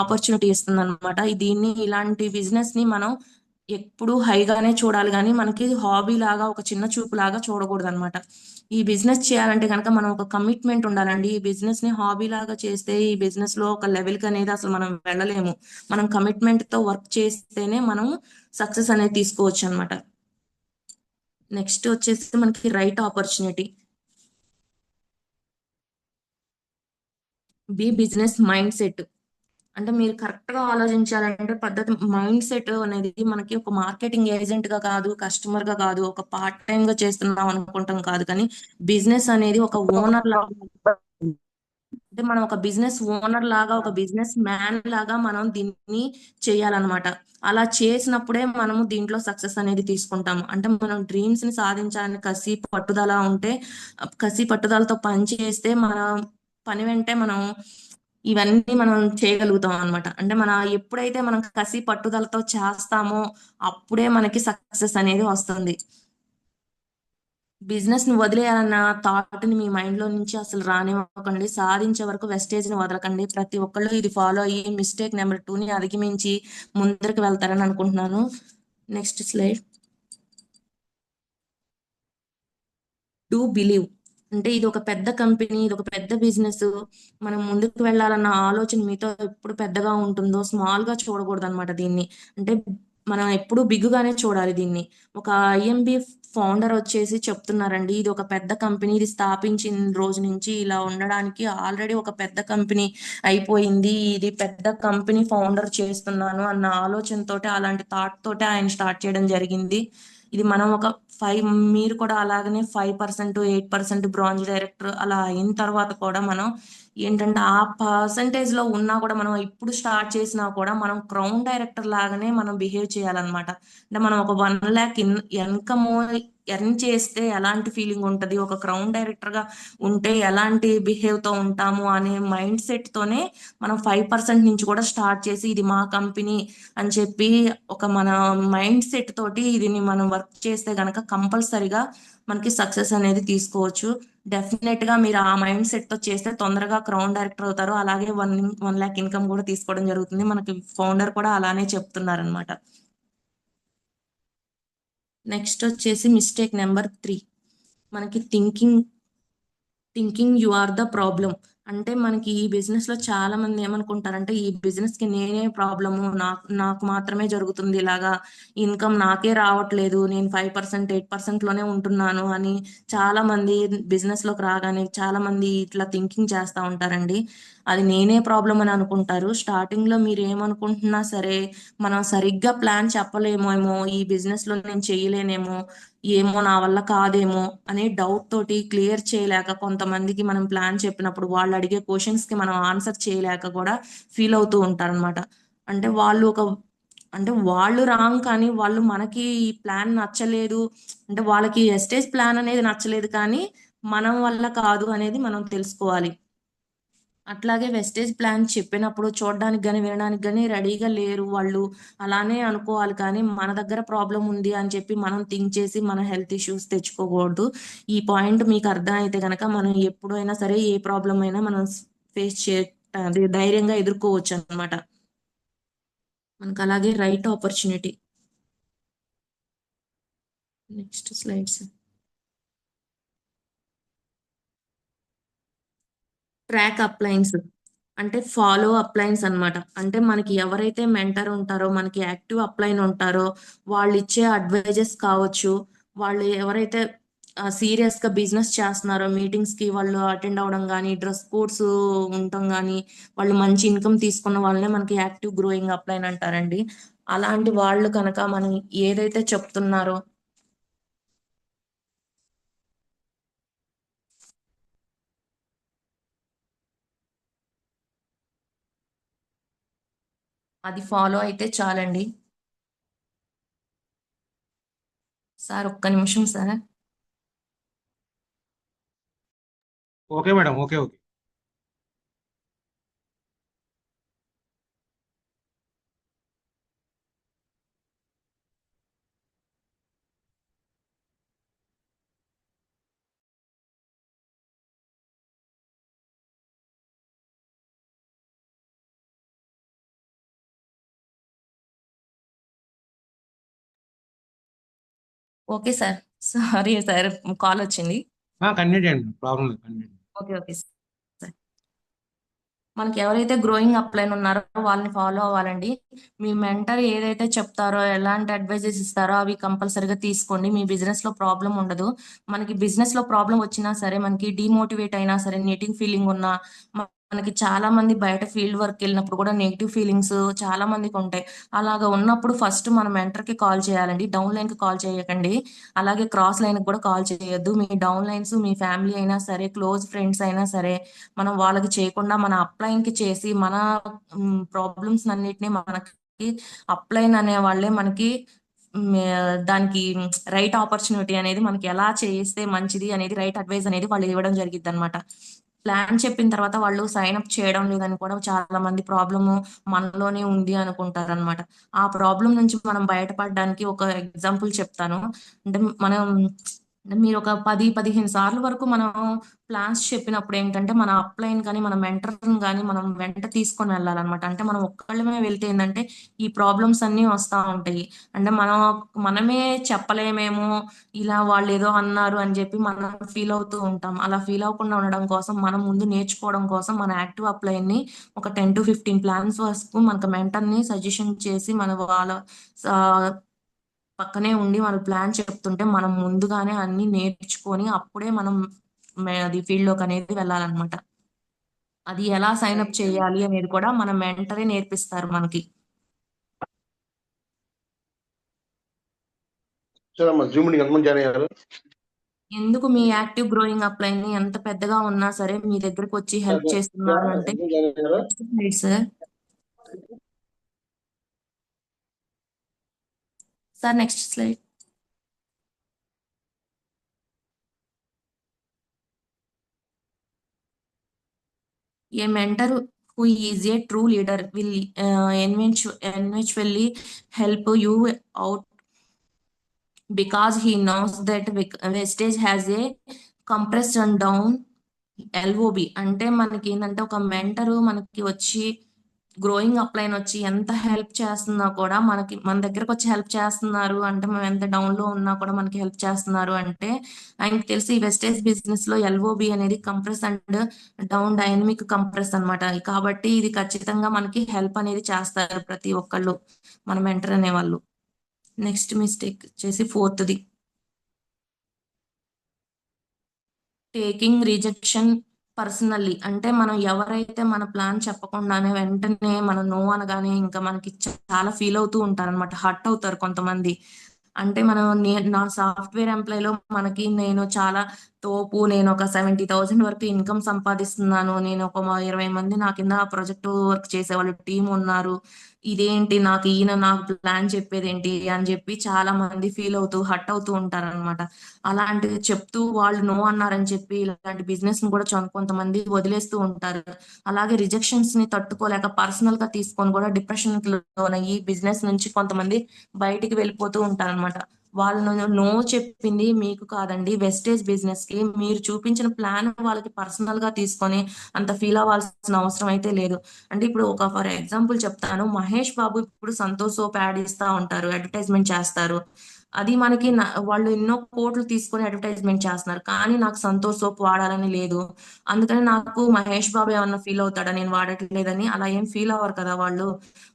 ఆపర్చునిటీ ఇస్తుంది అనమాట. దీన్ని ఇలాంటి బిజినెస్ ని మనం ఎప్పుడు హైగానే చూడాలి, కానీ మనకి హాబీ లాగా ఒక చిన్న చూపు లాగా చూడకూడదు అనమాట. ఈ బిజినెస్ చేయాలంటే కనుక మనం ఒక కమిట్మెంట్ ఉండాలండి. ఈ బిజినెస్ ని హాబీ లాగా చేస్తే ఈ బిజినెస్ లో ఒక లెవెల్ కి అనేది అసలు మనం వెళ్ళలేము. మనం కమిట్మెంట్ తో వర్క్ చేస్తేనే మనం సక్సెస్ అనేది తీసుకోవచ్చు అనమాట. నెక్స్ట్ వచ్చేసి మనకి right opportunity. Business mind set. అంటే మీరు కరెక్ట్ గా ఆలోచించాలంటే పద్ధతి మైండ్ సెట్ అనేది మనకి ఒక మార్కెటింగ్ ఏజెంట్ గా కాదు, కస్టమర్ గా కాదు, ఒక పార్ట్ టైం గా చేస్తున్నాం అనుకుంటాం కాదు, కానీ బిజినెస్ అనేది ఒక ఓనర్ లాగా, అంటే మనం ఒక బిజినెస్ ఓనర్ లాగా, ఒక బిజినెస్ మ్యాన్ లాగా మనం దీన్ని చేయాలన్నమాట. అలా చేసినప్పుడే మనము దీంట్లో సక్సెస్ అనేది తీసుకుంటాము. అంటే మనం డ్రీమ్స్ ని సాధించాలని కసి పట్టుదల ఉంటే, కసి పట్టుదలతో పని చేస్తే మన పని వెంటే మనం ఇవన్నీ మనం చేయగలుగుతాం అన్నమాట. అంటే ఎప్పుడైతే మనం కసి పట్టుదలతో చేస్తామో అప్పుడే మనకి సక్సెస్ అనేది వస్తుంది. బిజినెస్ ని వదిలేయాలన్న థాట్ ని మీ మైండ్ లో నుంచి అసలు రానివ్వకండి. సాధించే వరకు వెస్టేజ్ ని వదలకండి. ప్రతి ఒక్కళ్ళు ఇది ఫాలో అయ్యి మిస్టేక్ నెంబర్ 2 ని అధిగమించి ముందరికి వెళ్తారని అనుకుంటున్నాను. Next slide. Do believe. అంటే ఇది ఒక పెద్ద కంపెనీ, ఇది ఒక పెద్ద బిజినెస్. మనం ముందుకు వెళ్ళాలన్న ఆలోచన మీతో ఎప్పుడు పెద్దగా ఉంటుందో స్మాల్ గా చూడకూడదు అనమాట దీన్ని. అంటే మనం ఎప్పుడు బిగ్గుగానే చూడాలి దీన్ని. ఒక ఐఎంబి ఫౌండర్ వచ్చేసి చెప్తున్నారండి, ఇది ఒక పెద్ద కంపెనీ, ఇది స్థాపించిన రోజు నుంచి ఇలా ఉండడానికి ఆల్రెడీ ఒక పెద్ద కంపెనీ అయిపోయింది. ఇది పెద్ద కంపెనీ ఫౌండర్ చేస్తున్నాను అన్న ఆలోచనతోటి, అలాంటి థాట్ తోటి ఆయన స్టార్ట్ చేయడం జరిగింది. ఇది మనం ఒక 5, మీరు కూడా అలాగనే 5%, 8% బ్రాంజ్ డైరెక్టర్ అలా అయిన తర్వాత కూడా మనం ఏంటంటే ఆ పర్సంటేజ్ లో ఉన్నా కూడా మనం ఇప్పుడు స్టార్ట్ చేసినా కూడా మనం క్రౌన్ డైరెక్టర్ లాగానే మనం బిహేవ్ చేయాలన్నమాట. అంటే మనం ఒక 1 lakh ఇన్కమ్ ఎర్న్ చేస్తే ఎలాంటి ఫీలింగ్ ఉంటది, ఒక క్రౌన్ డైరెక్టర్ గా ఉంటే ఎలాంటి బిహేవ్ తో ఉంటాము అనే మైండ్ సెట్ తోనే మనం 5% నుంచి కూడా స్టార్ట్ చేసి ఇది మా కంపెనీ అని చెప్పి ఒక మన మైండ్ సెట్ తోటి దీన్ని మనం వర్క్ చేస్తే గనక కంపల్సరిగా మనకి సక్సెస్ అనేది తీసుకోవచ్చు. డెఫినెట్ గా మీరు ఆ మైండ్ సెట్ తో చేస్తే తొందరగా క్రౌన్ డైరెక్టర్ అవుతారు. అలాగే 1 lakh ఇన్కమ్ కూడా తీసుకోవడం జరుగుతుంది. మనకి ఫౌండర్ కూడా అలానే చెప్తున్నారు అనమాట. నెక్స్ట్ వచ్చేసి మిస్టేక్ నెంబర్ 3, మనకి thinking you are the problem. అంటే మనకి ఈ బిజినెస్ లో చాలా మంది ఏమనుకుంటారంటే ఈ బిజినెస్ కి నేనే ప్రాబ్లము, నాకు మాత్రమే జరుగుతుంది ఇలాగా, ఇన్కమ్ నాకే రావట్లేదు, నేను 5%, 8% లోనే ఉంటున్నాను అని చాలా మంది బిజినెస్ లోకి రాగానే చాలా మంది ఇట్లా థింకింగ్ చేస్తా ఉంటారండి. అది నేనే ప్రాబ్లం అని అనుకుంటారు. స్టార్టింగ్ లో మీరు ఏమనుకుంటున్నా సరే మనం సరిగ్గా ప్లాన్ చెప్పలేమేమో, ఈ బిజినెస్ లో నేను చేయలేనేమో, ఏమో నా వల్ల కాదేమో అనే డౌట్ తోటి క్లియర్ చేయలేక, కొంతమందికి మనం ప్లాన్ చెప్పినప్పుడు వాళ్ళు అడిగే క్వశ్చన్స్ కి మనం ఆన్సర్ చేయలేక కూడా ఫీల్ అవుతూ ఉంటారన్నమాట. అంటే వాళ్ళు రాంగ్, కానీ వాళ్ళు మనకి ఈ ప్లాన్ నచ్చలేదు, అంటే వాళ్ళకి ఎస్టేజ్ ప్లాన్ అనేది నచ్చలేదు, కానీ మనం వల్ల కాదు అనేది మనం తెలుసుకోవాలి. అట్లాగే వెస్టేజ్ ప్లాన్ చెప్పినప్పుడు చూడడానికి గాని, వినడానికి గాని రెడీగా లేరు వాళ్ళు. అలానే అనుకోవాలి కానీ, మన దగ్గర ప్రాబ్లమ్ ఉంది అని చెప్పి మనం థింక్ చేసి మన హెల్త్ ఇష్యూస్ తెచ్చుకోకూడదు. ఈ పాయింట్ మీకు అర్థమైతే గనక మనం ఎప్పుడైనా సరే ఏ ప్రాబ్లమ్ అయినా మనం ఫేస్ అది ధైర్యంగా ఎదుర్కోవచ్చు అన్నమాట. మనకు అలాగే right opportunity. Next slides. Track uplines అంటే ఫాలో అప్లైన్స్ అన్నమాట. అంటే మనకి ఎవరైతే మెంటర్ ఉంటారో, మనకి యాక్టివ్ అప్లైన్ ఉంటారో, వాళ్ళు ఇచ్చే అడ్వైజెస్ కావచ్చు, వాళ్ళు ఎవరైతే సీరియస్ గా బిజినెస్ చేస్తున్నారో మీటింగ్స్ కి వాళ్ళు అటెండ్ అవ్వడం కానీ, డ్రెస్ కోడ్స్ ఉండటం కానీ, వాళ్ళు మంచి ఇన్కమ్ తీసుకున్న వాళ్ళనే మనకి యాక్టివ్ గ్రోయింగ్ అప్లైన్ అంటారండి. అలాంటి వాళ్ళు కనుక మనం ఏదైతే చెప్తున్నారో అది ఫాలో అయితే చాలండి. సార్ ఒక్క నిమిషం sir. Okay madam, okay okay. Okay sir. Sorry sir, call వచ్చింది. కంటిన్యూ చేయండి, ప్రాబ్లం లేదు, కంటిన్యూ చేయండి. Okay okay sir. మనకి ఎవరైతే గ్రోయింగ్ అప్లైన్ ఉన్నారో వాళ్ళని ఫాలో అవ్వాలండి. మీ మెంటర్ ఏదైతే చెప్తారో, ఎలాంటి అడ్వైజెస్ ఇస్తారో అవి కంపల్సరీగా తీసుకోండి. మీ బిజినెస్ లో ప్రాబ్లం ఉండదు. మనకి బిజినెస్ లో ప్రాబ్లం వచ్చినా సరే, మనకి డిమోటివేట్ అయినా సరే, నెగిటివ్ ఫీలింగ్ ఉన్నా, మనకి చాలా మంది బయట ఫీల్డ్ వర్క్ వెళ్ళినప్పుడు కూడా నెగిటివ్ ఫీలింగ్స్ చాలా మందికి ఉంటాయి. అలాగా ఉన్నప్పుడు ఫస్ట్ మన మెంటర్ కి కాల్ చేయాలండి. డౌన్ లైన్ కి కాల్ చేయకండి. అలాగే క్రాస్ లైన్ కి కూడా కాల్ చేయొద్దు. మీ డౌన్ లైన్స్ మీ ఫ్యామిలీ అయినా సరే, క్లోజ్ ఫ్రెండ్స్ అయినా సరే, మనం వాళ్ళకి చేయకుండా మన అప్లైన్ కి చేసి మన ప్రాబ్లమ్స్ అన్నిటిని మనకి అప్లైన్ అనే వాళ్ళే మనకి దానికి రైట్ ఆపర్చునిటీ అనేది మనకి ఎలా చేస్తే మంచిది అనేది, రైట్ అడ్వైస్ అనేది వాళ్ళు ఇవ్వడం జరిగింది అనమాట. ప్లాన్ చెప్పిన తర్వాత వాళ్ళు సైన్ అప్ చేయడం లేదని కూడా చాలా మంది ప్రాబ్లమ్ మనలోనే ఉంది అనుకుంటారు అనమాట. ఆ ప్రాబ్లం నుంచి మనం బయటపడడానికి ఒక ఎగ్జాంపుల్ చెప్తాను. అంటే మనం అంటే మీరు ఒక 10-15 సార్లు వరకు మనం ప్లాన్స్ చెప్పినప్పుడు ఏంటంటే, మన అప్లైన్ కానీ మన మెంటర్ కానీ మనం వెంట తీసుకొని వెళ్ళాలన్నమాట. అంటే మనం ఒక్కళ్ళమే వెళ్తే ఏంటంటే ఈ ప్రాబ్లమ్స్ అన్ని వస్తూ ఉంటాయి. అంటే మనమే చెప్పలేమేమో, ఇలా వాళ్ళు ఏదో అన్నారు అని చెప్పి మనం ఫీల్ అవుతూ ఉంటాం. అలా ఫీల్ అవ్వకుండా ఉండడం కోసం, మనం ముందు నేర్చుకోవడం కోసం మన యాక్టివ్ అప్లైన్ ని ఒక 10-15 ప్లాన్స్ వరకు మనకు మెంటర్ ని సజెషన్ చేసి మన వాళ్ళ పక్కనే ఉండి వాళ్ళు ప్లాన్ చెప్తుంటే మనం ముందుగానే అన్ని నేర్చుకొని అప్పుడే మనం అది ఫీల్డ్ లోకి అనేది వెళ్ళాలన్నమాట. అది ఎలా సైన్ అప్ చేయాలి అనేది కూడా మన మెంటరే నేర్పిస్తారు మనకి. చూడమ్మా, జూమ్ మీటింగ్ ఎంతమంది జాయిన్ అయ్యారు? ఎందుకు మీ యాక్టివ్ గ్రోయింగ్ అప్లైన్ ని ఎంత పెద్దగా ఉన్నా సరే మీ దగ్గరకు వచ్చి హెల్ప్ చేస్తున్నారు అంటే, ఎంతమంది జాయిన్ అయ్యారు? Sir sir next slide. A mentor who is a true leader will eventually help you out because he knows that Vestige has a compressed and down LOB. అంటే మనకి ఏంటంటే ఒక మెంటరు మనకి వచ్చి గ్రోయింగ్ అప్లైన్ వచ్చి ఎంత help చేస్తున్నా కూడా, మనకి మన దగ్గరకు వచ్చి హెల్ప్ చేస్తున్నారు అంటే, మనం ఎంత డౌన్ లో ఉన్నా కూడా మనకి హెల్ప్ చేస్తున్నారు అంటే, ఆయనకి తెలిసి వెస్టేజ్ బిజినెస్ లో LOB అనేది compress and down dynamic compress అన్నమాట. కాబట్టి ఇది ఖచ్చితంగా మనకి హెల్ప్ అనేది చేస్తారు ప్రతి ఒక్కళ్ళు, మన మెంటర్ అనే వాళ్ళు. నెక్స్ట్ మిస్టేక్ వచ్చేసి ఫోర్త్ది, టేకింగ్ రిజెక్షన్ పర్సనల్లీ. అంటే మనం ఎవరైతే మన ప్లాన్ చెప్పకుండానే వెంటనే మనం నో అనగానే ఇంకా మనకి చాలా ఫీల్ అవుతూ ఉంటారు అనమాట, హర్ట్ అవుతారు కొంతమంది. అంటే మనం నా సాఫ్ట్వేర్ ఎంప్లాయ్ లో మనకి నేను చాలా తోపు, నేను ఒక 70,000 వరకు ఇన్కమ్ సంపాదిస్తున్నాను, నేను ఒక 20 మంది నా కింద ప్రాజెక్ట్ వర్క్ చేసే వాళ్ళు టీం ఉన్నారు, ఇదేంటి నాకు ఈయన నాకు ప్లాన్ చెప్పేది ఏంటి అని చెప్పి చాలా మంది ఫీల్ అవుతూ హట్ అవుతూ ఉంటారన్నమాట. అలాంటివి చెప్తూ వాళ్ళు నో అన్నారని చెప్పి ఇలాంటి బిజినెస్ ని కూడా కొంతమంది వదిలేస్తూ ఉంటారు. అలాగే రిజెక్షన్స్ ని తట్టుకోలేక పర్సనల్ గా తీసుకొని కూడా డిప్రెషన్ లోనయ్యి బిజినెస్ నుంచి కొంతమంది బయటికి వెళ్ళిపోతూ ఉంటారన్నమాట. వాళ్ళు నో చెప్పింది మీకు కాదండి, వెస్టేజ్ బిజినెస్ కి. మీరు చూపించిన ప్లాన్ వాళ్ళకి పర్సనల్ గా తీసుకొని అంత ఫీల్ అవ్వాల్సిన అవసరం అయితే లేదు. అంటే ఇప్పుడు ఒక ఫర్ ఎగ్జాంపుల్ చెప్తాను. మహేష్ బాబు ఇప్పుడు సంతోష్ సోప్ యాడ్ ఇస్తా ఉంటారు, అడ్వర్టైజ్మెంట్ చేస్తారు. అది మనకి వాళ్ళు ఎన్నో కోట్లు తీసుకొని అడ్వర్టైజ్మెంట్ చేస్తున్నారు, కానీ నాకు సంతోష్ సోప్ వాడాలని లేదు. అందుకని నాకు మహేష్ బాబు ఏమన్నా ఫీల్ అవుతాడా నేను వాడట్లేదని? అలా ఏం ఫీల్ అవ్వరు కదా వాళ్ళు.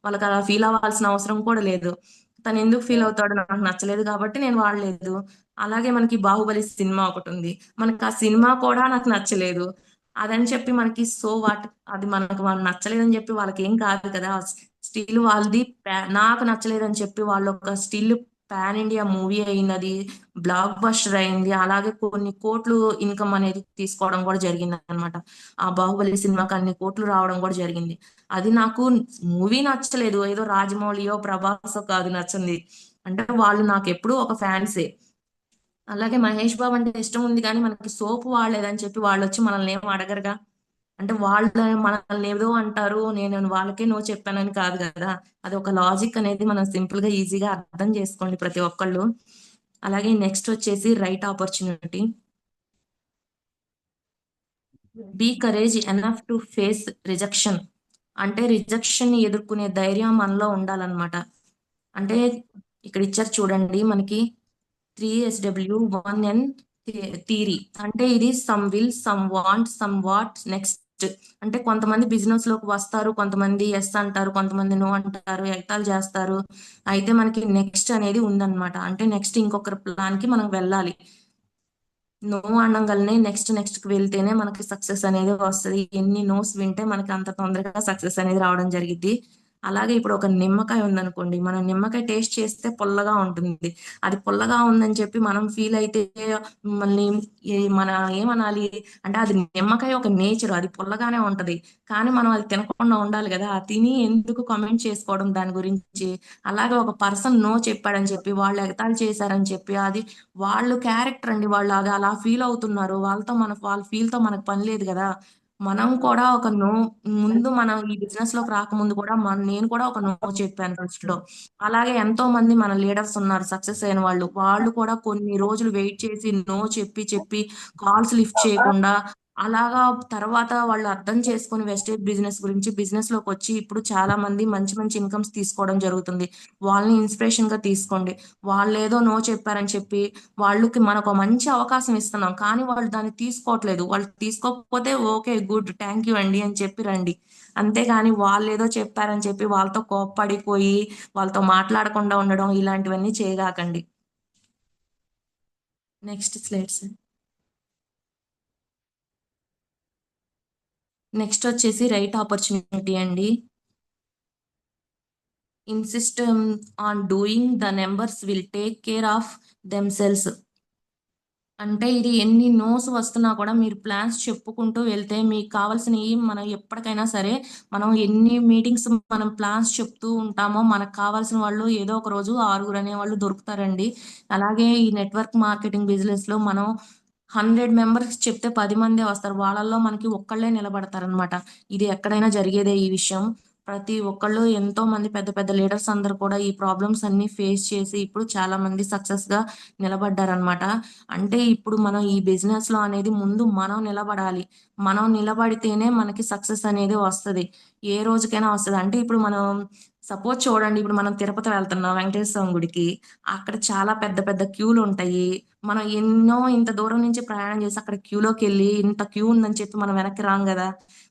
వాళ్ళకి అలా ఫీల్ అవ్వాల్సిన అవసరం కూడా లేదు. తను ఎందుకు ఫీల్ అవుతాడో నాకు నచ్చలేదు కాబట్టి నేను వాడలేదు. అలాగే మనకి బాహుబలి సినిమా ఒకటి ఉంది, మనకి ఆ సినిమా కూడా నాకు నచ్చలేదు. అదని చెప్పి మనకి సో వాట్, అది మనకు వాళ్ళు నచ్చలేదని చెప్పి వాళ్ళకి ఏం కాదు కదా. స్టిల్ వాళ్ళది నాకు నచ్చలేదని చెప్పి వాళ్ళు ఒక స్టిల్ పాన్ ఇండియా మూవీ అయినది, బ్లాక్ బస్టర్ అయింది. అలాగే కొన్ని కోట్లు ఇన్కమ్ అనేది తీసుకోవడం కూడా జరిగింది అనమాట. ఆ బాహుబలి సినిమాకి అన్ని కోట్లు రావడం కూడా జరిగింది. అది నాకు మూవీ నచ్చలేదు, ఏదో రాజమౌళియో ప్రభాసో కాదు నచ్చింది. అంటే వాళ్ళు నాకు ఎప్పుడూ ఒక ఫ్యాన్సే. అలాగే మహేష్ బాబు అంటే ఇష్టం ఉంది కానీ మనకి సోపు వాడలేదని చెప్పి వాళ్ళు వచ్చి మనల్ని ఏం అడగరుగా. అంటే వాళ్ళు మనల్ని ఏదో అంటారు, నేను వాళ్ళకే నో చెప్పానని కాదు కదా. అది ఒక లాజిక్ అనేది మనం సింపుల్ గా ఈజీగా అర్థం చేసుకోండి ప్రతి ఒక్కళ్ళు. అలాగే నెక్స్ట్ వచ్చేసి right opportunity. Be courage enough to face rejection. అంటే రిజెక్షన్ ని ఎదుర్కొనే ధైర్యం మనలో ఉండాలన్నమాట. అంటే ఇక్కడ ఇచ్చారు చూడండి మనకి 3SW 1N థీరీ. అంటే ఇది some will, some want, some what, next. అంటే కొంతమంది బిజినెస్ లోకి వస్తారు, కొంతమంది ఎస్ అంటారు, కొంతమంది నో అంటారు, ఎగతాళి చేస్తారు. అయితే మనకి నెక్స్ట్ అనేది ఉందన్నమాట. అంటే నెక్స్ట్ ఇంకొకరి ప్లాన్ కి మనం వెళ్ళాలి. నో అనగానే నెక్స్ట్ నెక్స్ట్ కి వెళ్తేనే మనకి సక్సెస్ అనేది వస్తుంది. ఎన్ని నోస్ వింటే మనకి అంత తొందరగా సక్సెస్ అనేది రావడం జరిగింది. అలాగే ఇప్పుడు ఒక నిమ్మకాయ ఉందనుకోండి, మనం నిమ్మకాయ టేస్ట్ చేస్తే పుల్లగా ఉంటుంది. అది పుల్లగా ఉందని చెప్పి మనం ఫీల్ అయితే మళ్ళీ మన ఏమనాలి అంటే, అది నిమ్మకాయ ఒక నేచర్, అది పుల్లగానే ఉంటది. కానీ మనం అది తినకుండా ఉండాలి కదా. తిని ఎందుకు కామెంట్ చేసుకోవడం దాని గురించి? అలాగే ఒక పర్సన్ నో చెప్పాడని చెప్పి వాళ్ళు ఎగతాళి చేశారని చెప్పి అది వాళ్ళు క్యారెక్టర్ అండి, వాళ్ళు అది అలా ఫీల్ అవుతున్నారు. వాళ్ళ ఫీల్ తో మనకు పని లేదు కదా. మనం కూడా ఒక నో, ముందు మనం ఈ బిజినెస్ లోకి రాకముందు కూడా నేను కూడా ఒక నో చెప్పాను ఫస్ట్ లో. అలాగే ఎంతో మంది మన లీడర్స్ ఉన్నారు సక్సెస్ అయిన వాళ్ళు. వాళ్ళు కూడా కొన్ని రోజులు వెయిట్ చేసి నో చెప్పి చెప్పి కాల్స్ లిఫ్ట్ చేయకుండా అలాగా తర్వాత వాళ్ళు అర్థం చేసుకొని వెస్టేజ్ బిజినెస్ గురించి బిజినెస్ లోకి వచ్చి ఇప్పుడు చాలా మంది మంచి మంచి ఇన్కమ్స్ తీసుకోవడం జరుగుతుంది. వాళ్ళని ఇన్స్పిరేషన్ గా తీసుకోండి. వాళ్ళు ఏదో నో చెప్పారని చెప్పి వాళ్ళకి మనకు ఒక మంచి అవకాశం ఇస్తున్నాం, కానీ వాళ్ళు దాన్ని తీసుకోవట్లేదు. వాళ్ళు తీసుకోకపోతే ఓకే గుడ్ థ్యాంక్ యూ అండి అని చెప్పి రండి. అంతేగాని వాళ్ళు ఏదో చెప్పారని చెప్పి వాళ్ళతో కోప్పడిపోయి వాళ్ళతో మాట్లాడకుండా ఉండడం ఇలాంటివన్నీ చేయగాకండి. Next slides. నెక్స్ట్ వచ్చేసి రైట్ ఆపర్చునిటీ అండి. Insist on doing, the numbers will take care of themselves. అంటే ఇది ఎన్ని నోస్ వస్తున్నా కూడా మీరు ప్లాన్స్ చెప్పుకుంటూ వెళ్తే మీకు కావాల్సినవి మనం ఎప్పటికైనా సరే, మనం ఎన్ని మీటింగ్స్ మనం ప్లాన్స్ చెప్తూ ఉంటామో మనకు కావాల్సిన వాళ్ళు ఏదో ఒక రోజు 6 అనే వాళ్ళు దొరుకుతారండి. అలాగే ఈ నెట్వర్క్ మార్కెటింగ్ బిజినెస్ లో మనం 100 మెంబర్స్ చెప్తే 10 మందే వస్తారు, వాళ్ళల్లో మనకి ఒక్కళ్ళే నిలబడతారనమాట. ఇది ఎక్కడైనా జరిగేదే ఈ విషయం. ప్రతి ఒక్కళ్ళు ఎంతో మంది పెద్ద పెద్ద లీడర్స్ అందరు కూడా ఈ ప్రాబ్లమ్స్ అన్ని ఫేస్ చేసి ఇప్పుడు చాలా మంది సక్సెస్ గా నిలబడ్డారనమాట. అంటే ఇప్పుడు మనం ఈ బిజినెస్ లో అనేది ముందు మనం నిలబడాలి. మనం నిలబడితేనే మనకి సక్సెస్ అనేది వస్తది. ఏ రోజుకైనా వస్తది. అంటే ఇప్పుడు మనం సపోజ్ చూడండి, ఇప్పుడు మనం తిరుపతి వెళ్తున్నాం వెంకటేశ్వర స్వామి గుడికి. అక్కడ చాలా పెద్ద పెద్ద క్యూలు ఉంటాయి. మనం ఎన్నో ఇంత దూరం నుంచి ప్రయాణం చేసి అక్కడ క్యూలోకి వెళ్ళి ఇంత క్యూ ఉందని చెప్పి మనం వెనక్కి రాం కదా.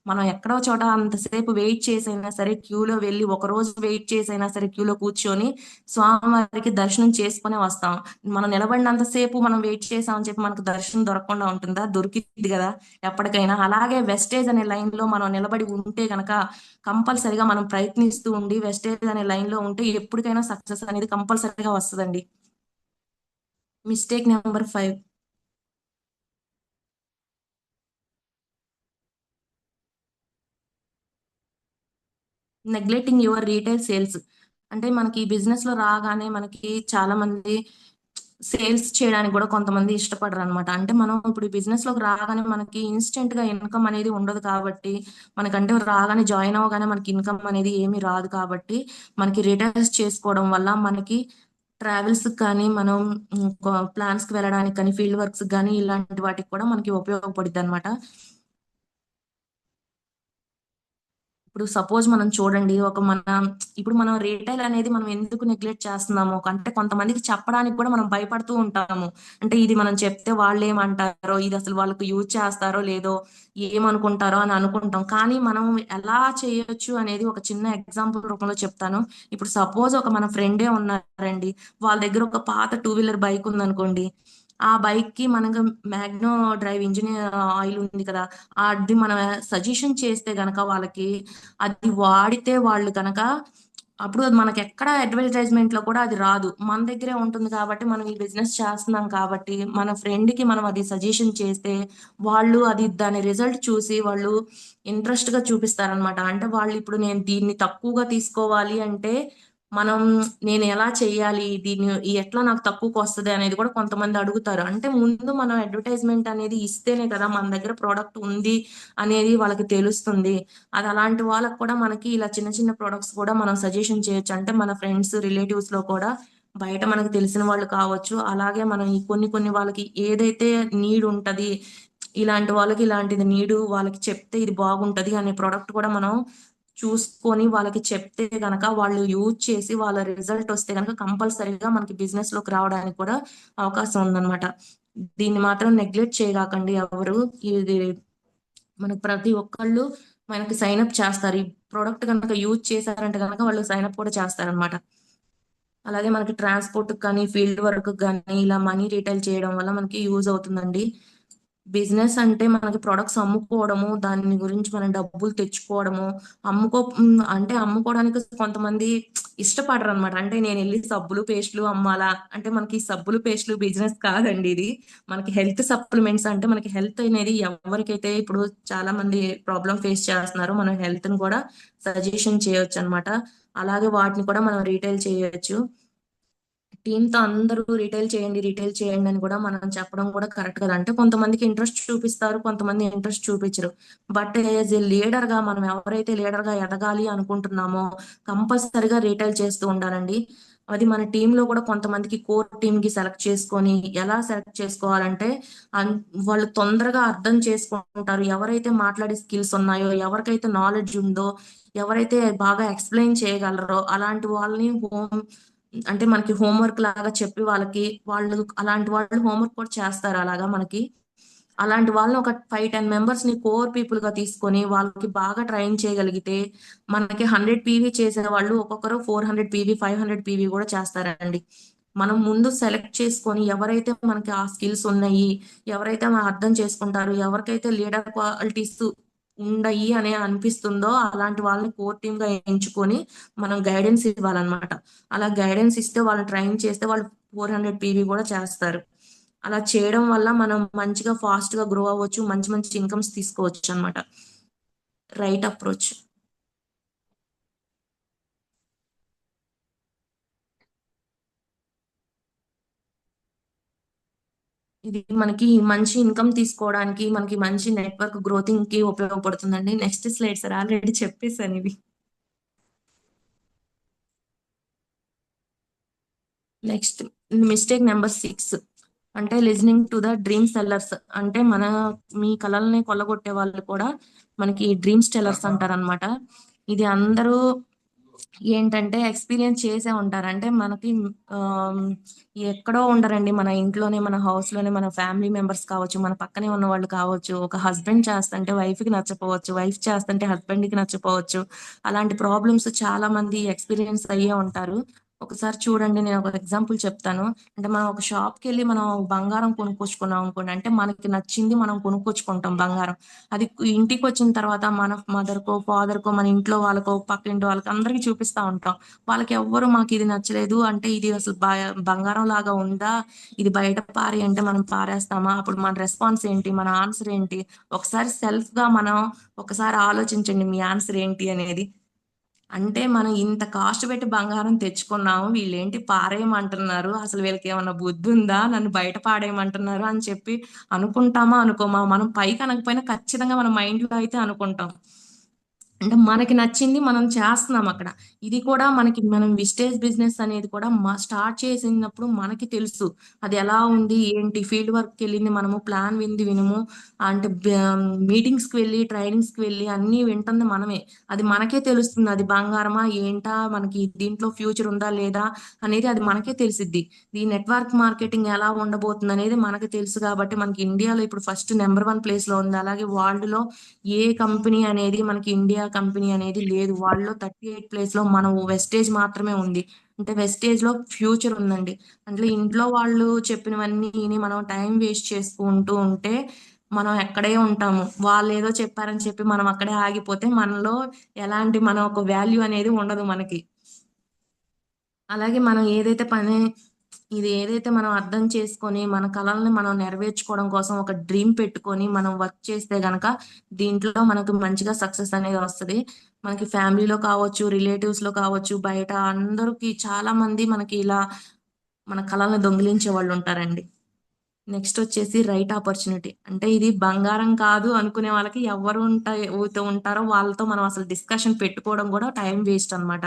మనం ఎక్కడో చోట అంతసేపు వెయిట్ చేసైనా సరే క్యూలో వెళ్ళి, ఒక రోజు వెయిట్ చేసైనా సరే క్యూలో కూర్చొని స్వామివారికి దర్శనం చేసుకునే వస్తాం. మనం నిలబడినంతసేపు మనం వెయిట్ చేసామని చెప్పి మనకు దర్శనం దొరకకుండా ఉంటుందా? దొరికింది కదా ఎప్పటికైనా. అలాగే వెస్టేజ్ అనే లైన్ లో మనం నిలబడి ఉంటే గనక కంపల్సరిగా మనం ప్రయత్నిస్తూ ఉండి వెస్టేజ్ అనే లైన్ లో ఉంటే ఎప్పటికైనా సక్సెస్ అనేది కంపల్సరిగా వస్తుందండి. Mistake number 5. Neglecting your retail sales. అంటే మనకి ఈ బిజినెస్ లో రాగానే మనకి చాలా మంది సేల్స్ చేయడానికి కూడా కొంతమంది ఇష్టపడరు అనమాట. అంటే మనం ఇప్పుడు ఈ బిజినెస్ లోకి రాగానే మనకి ఇన్స్టెంట్ గా ఇన్కమ్ అనేది ఉండదు కాబట్టి, మనకంటే రాగానే జాయిన్ అవ్వగానే మనకి ఇన్కమ్ అనేది ఏమీ రాదు కాబట్టి, మనకి రిటైల్స్ చేసుకోవడం వల్ల మనకి ట్రావెల్స్ కానీ మనం ప్లాన్స్ కి వెళ్ళడానికి కానీ ఫీల్డ్ వర్క్స్ కానీ ఇలాంటి వాటికి కూడా మనకి ఉపయోగపడుతుంది అనమాట. ఇప్పుడు సపోజ్ మనం చూడండి ఇప్పుడు మనం రీటైల్ అనేది మనం ఎందుకు నెగ్లెక్ట్ చేస్తున్నాము అంటే కొంతమందికి చెప్పడానికి కూడా మనం భయపడుతూ ఉంటాము. అంటే ఇది మనం చెప్తే వాళ్ళు ఏమంటారో, ఇది అసలు వాళ్ళకు యూజ్ చేస్తారో లేదో, ఏమనుకుంటారో అని అనుకుంటాం. కానీ మనం ఎలా చేయొచ్చు అనేది ఒక చిన్న ఎగ్జాంపుల్ రూపంలో చెప్తాను. ఇప్పుడు సపోజ్ మన ఫ్రెండే ఉన్నారండి, వాళ్ళ దగ్గర ఒక పాత 2 వీలర్ బైక్ ఉందనుకోండి. ఆ బైక్ కి మనకు మ్యాగ్నో డ్రైవ్ ఇంజిన్ ఆయిల్ ఉంది కదా, అది మనం సజెషన్ చేస్తే గనక వాళ్ళకి, అది వాడితే వాళ్ళు కనుక, అప్పుడు అది మనకి ఎక్కడ అడ్వర్టైజ్మెంట్ లో కూడా అది రాదు, మన దగ్గరే ఉంటుంది కాబట్టి, మనం ఈ బిజినెస్ చేస్తున్నాం కాబట్టి మన ఫ్రెండ్ కి మనం అది సజెషన్ చేస్తే వాళ్ళు దాని రిజల్ట్ చూసి వాళ్ళు ఇంట్రెస్ట్ గా చూపిస్తారనమాట. అంటే వాళ్ళు ఇప్పుడు నేను దీన్ని తక్కువగా తీసుకోవాలి అంటే నేను ఎలా చెయ్యాలి, దీన్ని ఎట్లా నాకు తక్కువకి వస్తుంది అనేది కూడా కొంతమంది అడుగుతారు. అంటే ముందు మనం అడ్వర్టైజ్మెంట్ అనేది ఇస్తేనే కదా మన దగ్గర ప్రోడక్ట్ ఉంది అనేది వాళ్ళకి తెలుస్తుంది. అది అలాంటి వాళ్ళకి కూడా మనకి ఇలా చిన్న చిన్న ప్రొడక్ట్స్ కూడా మనం సజెషన్ చేయొచ్చు. అంటే మన ఫ్రెండ్స్ రిలేటివ్స్ లో కూడా బయట మనకు తెలిసిన వాళ్ళు కావచ్చు, అలాగే మనం ఈ కొన్ని వాళ్ళకి ఏదైతే నీడ్ ఉంటది, ఇలాంటి వాళ్ళకి ఇలాంటిది నీడు, వాళ్ళకి చెప్తే ఇది బాగుంటది అనే ప్రోడక్ట్ కూడా మనం చూసుకొని వాళ్ళకి చెప్తే గనక వాళ్ళు యూజ్ చేసి వాళ్ళ రిజల్ట్ వస్తే గనక కంపల్సరీగా మనకి బిజినెస్ లోకి రావడానికి కూడా అవకాశం ఉందన్నమాట. దీన్ని మాత్రం నెగ్లెక్ట్ చేయకండి ఎవరు. ఇది మనకు ప్రతి ఒక్కళ్ళు మనకి సైన్ అప్ చేస్తారు. ఈ ప్రోడక్ట్ కనుక యూజ్ చేశారంటే కనుక వాళ్ళు సైన్ అప్ కూడా చేస్తారనమాట. అలాగే మనకి ట్రాన్స్పోర్ట్ కానీ ఫీల్డ్ వర్క్ కానీ ఇలా మనీ రీటైల్ చేయడం వల్ల మనకి యూజ్ అవుతుందండి. బిజినెస్ అంటే మనకి ప్రొడక్ట్స్ అమ్ముకోవడము, దాని గురించి మనం డబ్బులు తెచ్చుకోవడము, అంటే అమ్ముకోవడానికి కొంతమంది ఇష్టపడరు అనమాట. అంటే నేను వెళ్ళి సబ్బులు పేస్టులు అమ్మాలా అంటే, మనకి సబ్బులు పేస్టులు బిజినెస్ కాదండి ఇది. మనకి హెల్త్ సప్లిమెంట్స్. అంటే మనకి హెల్త్ అనేది ఎవరికైతే ఇప్పుడు చాలా మంది ప్రాబ్లం ఫేస్ చేస్తున్నారో మనం హెల్త్ ని కూడా సజెషన్ చేయొచ్చు అనమాట. అలాగే వాటిని కూడా మనం రీటైల్ చేయొచ్చు. టీమ్ తో అందరూ రీటైల్ చేయండి అని కూడా మనం చెప్పడం కూడా కరెక్ట్ కదా. అంటే కొంతమందికి ఇంట్రెస్ట్ చూపిస్తారు, కొంతమంది ఇంట్రెస్ట్ చూపించరు. బట్ యాజ్ ఏ లీడర్ గా మనం ఎవరైతే లీడర్ గా ఎదగాలి అనుకుంటున్నామో కంపల్సరిగా రీటైల్ చేస్తూ ఉండాలండి. అది మన టీమ్ లో కూడా కొంతమందికి కోర్ టీమ్ కి సెలెక్ట్ చేసుకొని, ఎలా సెలెక్ట్ చేసుకోవాలంటే వాళ్ళు తొందరగా అర్థం చేసుకుంటారు. ఎవరైతే మాట్లాడే స్కిల్స్ ఉన్నాయో, ఎవరికైతే నాలెడ్జ్ ఉందో, ఎవరైతే బాగా ఎక్స్ప్లెయిన్ చేయగలరో అలాంటి వాళ్ళని అంటే మనకి హోంవర్క్ లాగా చెప్పి వాళ్ళు అలాంటి వాళ్ళు హోంవర్క్ కూడా చేస్తారు. అలాగా మనకి అలాంటి వాళ్ళని ఒక 5-10 మెంబర్స్ ని కోర్ పీపుల్ గా తీసుకొని వాళ్ళకి బాగా ట్రైన్ చేయగలిగితే మనకి 100 పీవీ చేసే వాళ్ళు ఒక్కొక్కరు 400 పీవీ 500 పీవీ కూడా చేస్తారండి. మనం ముందు సెలెక్ట్ చేసుకొని ఎవరైతే మనకి ఆ స్కిల్స్ ఉన్నాయి, ఎవరైతే మనం అర్థం చేసుకుంటారు, ఎవరికైతే లీడర్ క్వాలిటీస్ ఉండయి అని అనిపిస్తుందో అలాంటి వాళ్ళని కోర్ టీమ్ గా ఎంచుకొని మనం గైడెన్స్ ఇవ్వాలన్నమాట. అలా గైడెన్స్ ఇస్తే వాళ్ళు ట్రైన్ చేస్తే వాళ్ళు 400 పీవీ కూడా చేస్తారు. అలా చేయడం వల్ల మనం మంచిగా ఫాస్ట్ గా గ్రో అవ్వచ్చు, మంచి మంచి ఇన్కమ్స్ తీసుకోవచ్చు అన్నమాట. Right approach. ఇది మనకి మంచి ఇన్కమ్ తీసుకోవడానికి, మనకి మంచి నెట్వర్క్ గ్రోతింగ్ కి ఉపయోగపడుతుందండి. నెక్స్ట్ స్లైడ్ సార్, ఆల్రెడీ చెప్పేసాను ఇవి. నెక్స్ట్ మిస్టేక్ నెంబర్ 6 అంటే listening to the dream sellers. అంటే మీ కలల్ని కొల్లగొట్టే వాళ్ళు కూడా మనకి డ్రీమ్ సెల్లర్స్ అంటారు అనమాట. ఇది అందరూ ఏంటంటే ఎక్స్పీరియన్స్ చేసే ఉంటారు. అంటే మనకి ఎక్కడో ఉండరండి, మన ఇంట్లోనే, మన హౌస్ లోనే, మన ఫ్యామిలీ మెంబర్స్ కావచ్చు, మన పక్కనే ఉన్న వాళ్ళు కావచ్చు. ఒక హస్బెండ్ చేస్తుంటే వైఫ్ కి నచ్చపోవచ్చు, వైఫ్ చేస్తుంటే హస్బెండ్ కి నచ్చపోవచ్చు. అలాంటి ప్రాబ్లమ్స్ చాలా మంది ఎక్స్పీరియన్స్ అయ్యే ఉంటారు. ఒకసారి చూడండి, నేను ఒక ఎగ్జాంపుల్ చెప్తాను. అంటే మనం ఒక షాప్ కి వెళ్ళి మనం బంగారం కొనుక్కొచ్చుకున్నాం అనుకోండి, అంటే మనకి నచ్చింది మనం కొనుక్కొచ్చుకుంటాం బంగారం. అది ఇంటికి వచ్చిన తర్వాత మన మదర్ కో ఫాదర్ కో మన ఇంట్లో వాళ్ళకో పక్కింటి వాళ్ళకి అందరికి చూపిస్తా ఉంటాం. వాళ్ళకి ఎవ్వరు మాకు ఇది నచ్చలేదు అంటే, ఇది అసలు బంగారం లాగా ఉందా, ఇది బయట పారి అంటే మనం పారేస్తామా, అప్పుడు మన రెస్పాన్స్ ఏంటి, మన ఆన్సర్ ఏంటి? ఒకసారి సెల్ఫ్ గా మనం ఒకసారి ఆలోచించండి మీ ఆన్సర్ ఏంటి అనేది. అంటే మనం ఇంత కాస్ట్ పెట్టి బంగారం తెచ్చుకున్నాము, వీళ్ళేంటి పారేయమంటున్నారు, అసలు వీళ్ళకి ఏమన్నా బుద్ధి ఉందా, నన్ను బయట పాడేయమంటున్నారు అని చెప్పి అనుకుంటామా అనుకోమా, మనం పైకి అనకపోయినా ఖచ్చితంగా మన మైండ్ లో అయితే అనుకుంటాం. అంటే మనకి నచ్చింది మనం చేస్తున్నాం అక్కడ. ఇది కూడా మనం విస్టేజ్ బిజినెస్ అనేది కూడా స్టార్ట్ చేసినప్పుడు మనకి తెలుసు అది ఎలా ఉంది ఏంటి, ఫీల్డ్ వర్క్ వెళ్ళింది మనము, ప్లాన్ వింది వినము, అంటే మీటింగ్స్ కి వెళ్ళి ట్రైనింగ్స్ కి వెళ్ళి అన్ని వింటుంది మనమే. అది మనకే తెలుస్తుంది అది బంగారమా ఏంటా, మనకి దీంట్లో ఫ్యూచర్ ఉందా లేదా అనేది అది మనకే తెలిసిద్ది. ఈ నెట్వర్క్ మార్కెటింగ్ ఎలా ఉండబోతుంది అనేది మనకు తెలుసు కాబట్టి మనకి ఇండియాలో ఇప్పుడు ఫస్ట్ నెంబర్ 1 ప్లేస్ లో ఉంది. అలాగే వరల్డ్ లో ఏ కంపెనీ అనేది మనకి ఇండియా కంపెనీ అనేది లేదు. వాళ్ళలో 38 ప్లేస్ లో మన వెస్టేజ్ మాత్రమే ఉంది. అంటే వెస్టేజ్ లో ఫ్యూచర్ ఉందండి. అంటే ఇంట్లో వాళ్ళు చెప్పినవన్నీ విని మనం టైం వేస్ట్ చేసుకుంటూ ఉంటే మనం ఎక్కడే ఉంటాము. వాళ్ళు ఏదో చెప్పారని చెప్పి మనం అక్కడే ఆగిపోతే మనలో ఎలాంటి మన ఒక వాల్యూ అనేది ఉండదు మనకి. అలాగే మనం ఏదైతే పని ఇది ఏదైతే మనం అర్థం చేసుకొని మన కళల్ని మనం నెరవేర్చుకోవడం కోసం ఒక డ్రీమ్ పెట్టుకొని మనం వర్క్ చేస్తే గనక దీంట్లో మనకు మంచిగా సక్సెస్ అనేది వస్తది. మనకి ఫ్యామిలీలో కావచ్చు, రిలేటివ్స్ లో కావచ్చు, బయట అందరికి చాలా మంది మనకి ఇలా మన కళల్ని దొంగిలించే వాళ్ళు ఉంటారండి. నెక్స్ట్ వచ్చేసి రైట్ ఆపర్చునిటీ. అంటే ఇది బంగారం కాదు అనుకునే వాళ్ళకి ఎవరు ఉంటారో వాళ్ళతో మనం అసలు డిస్కషన్ పెట్టుకోవడం కూడా టైం వేస్ట్ అన్నమాట.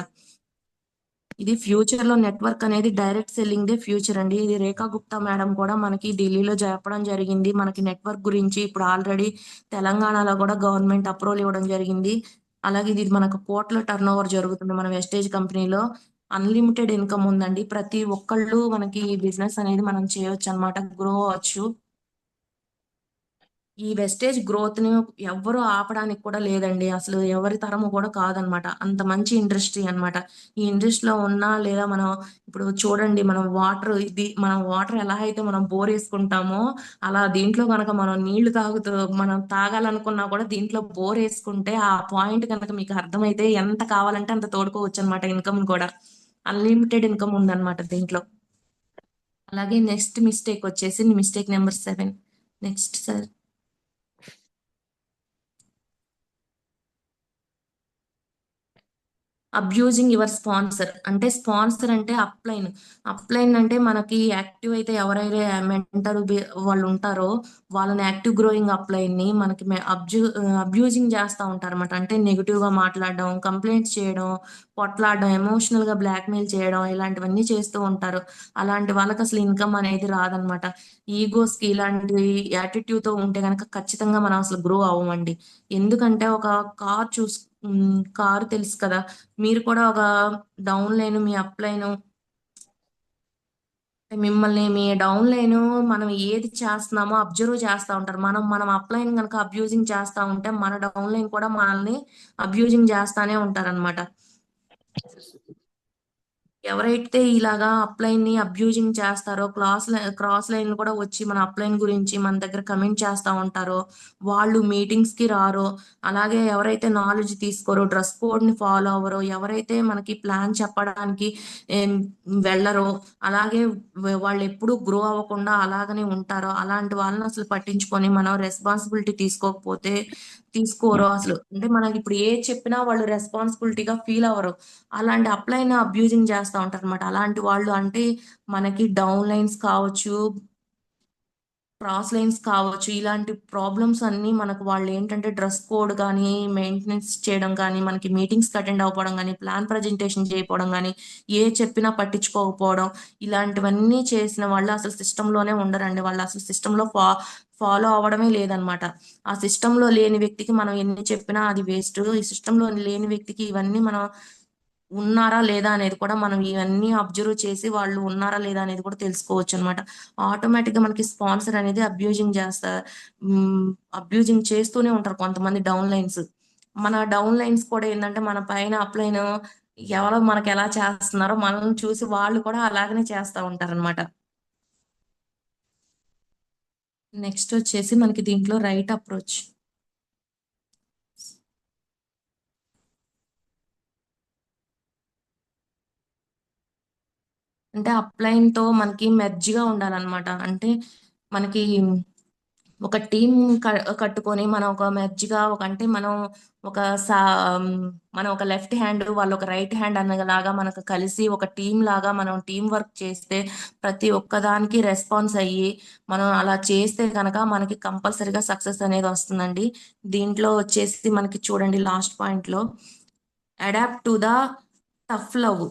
ఇది ఫ్యూచర్ లో నెట్వర్క్ అనేది డైరెక్ట్ సెల్లింగ్ దే ఫ్యూచర్ అండి. ఇది రేఖా గుప్తా మేడం కూడా మనకి ఢిల్లీలో చెప్పడం జరిగింది. మనకి నెట్వర్క్ గురించి ఇప్పుడు ఆల్రెడీ తెలంగాణలో కూడా గవర్నమెంట్ అప్రూవల్ ఇవ్వడం జరిగింది. అలాగే ఇది మనకు కోట్ల టర్న్ ఓవర్ జరుగుతుంది మన వెస్టేజ్ కంపెనీలో. అన్లిమిటెడ్ ఇన్కమ్ ఉందండి. ప్రతి ఒక్కళ్ళు మనకి బిజినెస్ అనేది మనం చేయొచ్చు అన్నమాట, గ్రో అవ్వచ్చు. ఈ వెస్టేజ్ గ్రోత్ ని ఎవ్వరూ ఆపడానికి కూడా లేదండి. అసలు ఎవరి తరము కూడా కాదనమాట. అంత మంచి ఇండస్ట్రీ అన్నమాట. ఈ ఇండస్ట్రీలో ఉన్నా లేదా మనం ఇప్పుడు చూడండి, మనం వాటర్ ఎలా అయితే మనం బోర్ వేసుకుంటామో అలా దీంట్లో కనుక మనం నీళ్లు మనం తాగాలనుకున్నా కూడా దీంట్లో బోర్ వేసుకుంటే ఆ పాయింట్ కనుక మీకు అర్థమైతే ఎంత కావాలంటే అంత తోడుకోవచ్చు అనమాట. ఇన్కమ్ కూడా అన్లిమిటెడ్ ఇన్కమ్ ఉందన్నమాట దీంట్లో. అలాగే నెక్స్ట్ మిస్టేక్ వచ్చేసి mistake number 7. Next sir. Abusing your sponsor. అంటే స్పాన్సర్ అంటే అప్లైన్ అంటే మనకి యాక్టివ్ అయితే ఎవరైతే మెంటర్ వాళ్ళు ఉంటారో వాళ్ళని యాక్టివ్ గ్రోయింగ్ అప్లైన్ ని మనకి అబ్యూజింగ్ చేస్తూ ఉంటారు అనమాట. అంటే నెగిటివ్ గా మాట్లాడడం, కంప్లైంట్స్ చేయడం, కొట్లాడడం, ఎమోషనల్ గా బ్లాక్మెయిల్ చేయడం, ఇలాంటివన్నీ చేస్తూ ఉంటారు. అలాంటి వాళ్ళకి అసలు ఇన్కమ్ అనేది రాదనమాట. ఈగోస్ కి ఇలాంటి యాటిట్యూడ్ తో ఉంటే గనక ఖచ్చితంగా మనం అసలు గ్రో అవ్వమండి. ఎందుకంటే ఒక కార్ కారు తెలుసు కదా, మీరు కూడా ఒక down line me up line మిమ్మల్ని మీ డౌన్ లైన్ మనం ఏది చేస్తున్నామో అబ్జర్వ్ చేస్తూ ఉంటారు. మనం అప్ లైన్ కనుక అబ్యూజింగ్ చేస్తా ఉంటే మన డౌన్ లైన్ కూడా మనల్ని అబ్యూజింగ్ చేస్తానే ఉంటారన్నమాట. ఎవరైతే ఇలాగా అప్లైన్ ని అబ్యూజింగ్ చేస్తారో క్రాస్ లైన్ కూడా వచ్చి మన అప్లైన్ గురించి మన దగ్గర కమెంట్ చేస్తా ఉంటారో వాళ్ళు మీటింగ్స్ కి రారో, అలాగే ఎవరైతే నాలెడ్జ్ తీసుకోరో, డ్రెస్ కోడ్ ని ఫాలో అవ్వరో, ఎవరైతే మనకి ప్లాన్ చెప్పడానికి ఏం, వెళ్ళరో, అలాగే వాళ్ళు ఎప్పుడు గ్రో అవ్వకుండా అలాగనే ఉంటారో అలాంటి వాళ్ళని అసలు పట్టించుకొని మనం రెస్పాన్సిబిలిటీ తీసుకోరో అసలు. అంటే మనకి ఇప్పుడు ఏ చెప్పినా వాళ్ళు రెస్పాన్సిబిలిటీగా ఫీల్ అవ్వరు. అలాంటి అప్లైన్ అబ్యూజింగ్ చేస్తూ ఉంటారు అనమాట. అలాంటి వాళ్ళు అంటే మనకి డౌన్ లైన్స్ కావచ్చు, క్రాస్ లైన్స్ కావచ్చు, ఇలాంటి ప్రాబ్లమ్స్ అన్ని మనకు వాళ్ళు ఏంటంటే డ్రెస్ కోడ్ కానీ మెయింటెనెన్స్ చేయడం కానీ, మనకి మీటింగ్స్ అటెండ్ అవ్వడం కానీ, ప్లాన్ ప్రజెంటేషన్ చేయకపోవడం కానీ, ఏ చెప్పినా పట్టించుకోకపోవడం, ఇలాంటివన్నీ చేసిన వాళ్ళు అసలు సిస్టమ్ లోనే ఉండరండి. వాళ్ళు అసలు సిస్టమ్ లో ఫాలో అవ్వడమే లేదనమాట. ఆ సిస్టమ్ లో లేని వ్యక్తికి మనం ఎన్ని చెప్పినా అది వేస్ట్. ఈ సిస్టమ్ లో లేని వ్యక్తికి ఇవన్నీ మనం ఉన్నారా లేదా అనేది కూడా మనం ఇవన్నీ అబ్జర్వ్ చేసి వాళ్ళు ఉన్నారా లేదా అనేది కూడా తెలుసుకోవచ్చు అనమాట. ఆటోమేటిక్ గా మనకి స్పాన్సర్ అనేది అబ్యూజింగ్ చేస్తూనే ఉంటారు కొంతమంది డౌన్ లైన్స్. మన డౌన్ లైన్స్ కూడా ఏంటంటే మన పైన అప్లైన్ ఎవరో మనకి ఎలా చేస్తున్నారో మనల్ని చూసి వాళ్ళు కూడా అలాగనే చేస్తూ ఉంటారు అనమాట. నెక్స్ట్ వచ్చేసి మనకి దీంట్లో రైట్ అప్రోచ్. అంటే అప్లైన్ తో మనకి మెర్జ్ గా ఉండాలన్నమాట. అంటే మనకి ఒక టీం కట్టుకొని మనం ఒక మెర్జ్గా అంటే ఒక సా మనం ఒక లెఫ్ట్ హ్యాండ్ వాళ్ళు ఒక రైట్ హ్యాండ్ అన్నలాగా మనకు కలిసి ఒక టీం లాగా మనం టీం వర్క్ చేస్తే ప్రతి ఒక్కదానికి రెస్పాన్స్ అయ్యి మనం అలా చేస్తే కనుక మనకి కంపల్సరీగా సక్సెస్ అనేది వస్తుందండి. దీంట్లో వచ్చేసి మనకి చూడండి లాస్ట్ పాయింట్ లో adapt to the tough love.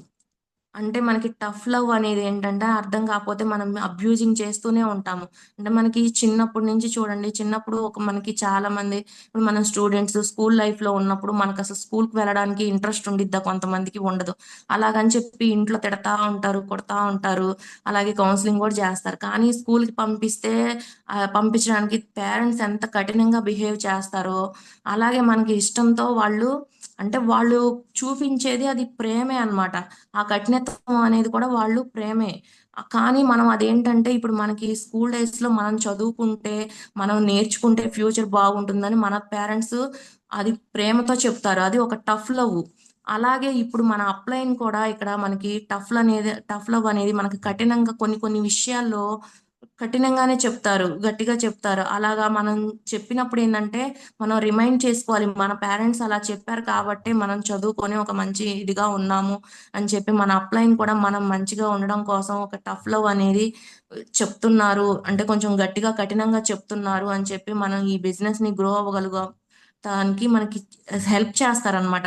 అంటే మనకి టఫ్ లవ్ అనేది ఏంటంటే అర్థం కాకపోతే మనం అబ్యూజింగ్ చేస్తూనే ఉంటాము. అంటే మనకి చిన్నప్పటి నుంచి చూడండి, చిన్నప్పుడు మనకి చాలా మంది ఇప్పుడు మనం స్టూడెంట్స్ స్కూల్ లైఫ్ లో ఉన్నప్పుడు మనకు అసలు స్కూల్ కి వెళ్ళడానికి ఇంట్రెస్ట్ ఉండిద్దా, కొంతమందికి ఉండదు. అలాగని చెప్పి ఇంట్లో తిడతా ఉంటారు, కొడతా ఉంటారు, అలాగే కౌన్సిలింగ్ కూడా చేస్తారు. కానీ స్కూల్ కి పంపించడానికి పేరెంట్స్ ఎంత కఠినంగా బిహేవ్ చేస్తారో అలాగే మనకి ఇష్టంతో వాళ్ళు చూపించేది అది ప్రేమే అన్నమాట. ఆ కఠినత్వం అనేది కూడా వాళ్ళు ప్రేమే. కానీ మనం అదేంటంటే ఇప్పుడు మనకి స్కూల్ డేస్ లో మనం చదువుకుంటే మనం నేర్చుకుంటే ఫ్యూచర్ బాగుంటుందని మన పేరెంట్స్ అది ప్రేమతో చెప్తారు. అది ఒక టఫ్ లవ్. అలాగే ఇప్పుడు మన అప్లైన్ కూడా ఇక్కడ మనకి టఫ్ లవ్ అనేది మనకి కఠినంగా కొన్ని కొన్ని విషయాల్లో కఠినంగానే చెప్తారు, గట్టిగా చెప్తారు. అలాగా మనం చెప్పినప్పుడు ఏంటంటే మనం రిమైండ్ చేసుకోవాలి, మన పేరెంట్స్ అలా చెప్పారు కాబట్టి మనం చదువుకొని ఒక మంచి ఇదిగా ఉన్నాము అని చెప్పి మన అప్లైన్ కూడా మనం మంచిగా ఉండడం కోసం ఒక టఫ్ లవ్ అనేది చెప్తున్నారు, అంటే కొంచెం గట్టిగా కఠినంగా చెప్తున్నారు అని చెప్పి మనం ఈ బిజినెస్ ని గ్రో అవ్వగలుగుతానికి మనకి హెల్ప్ చేస్తారనమాట.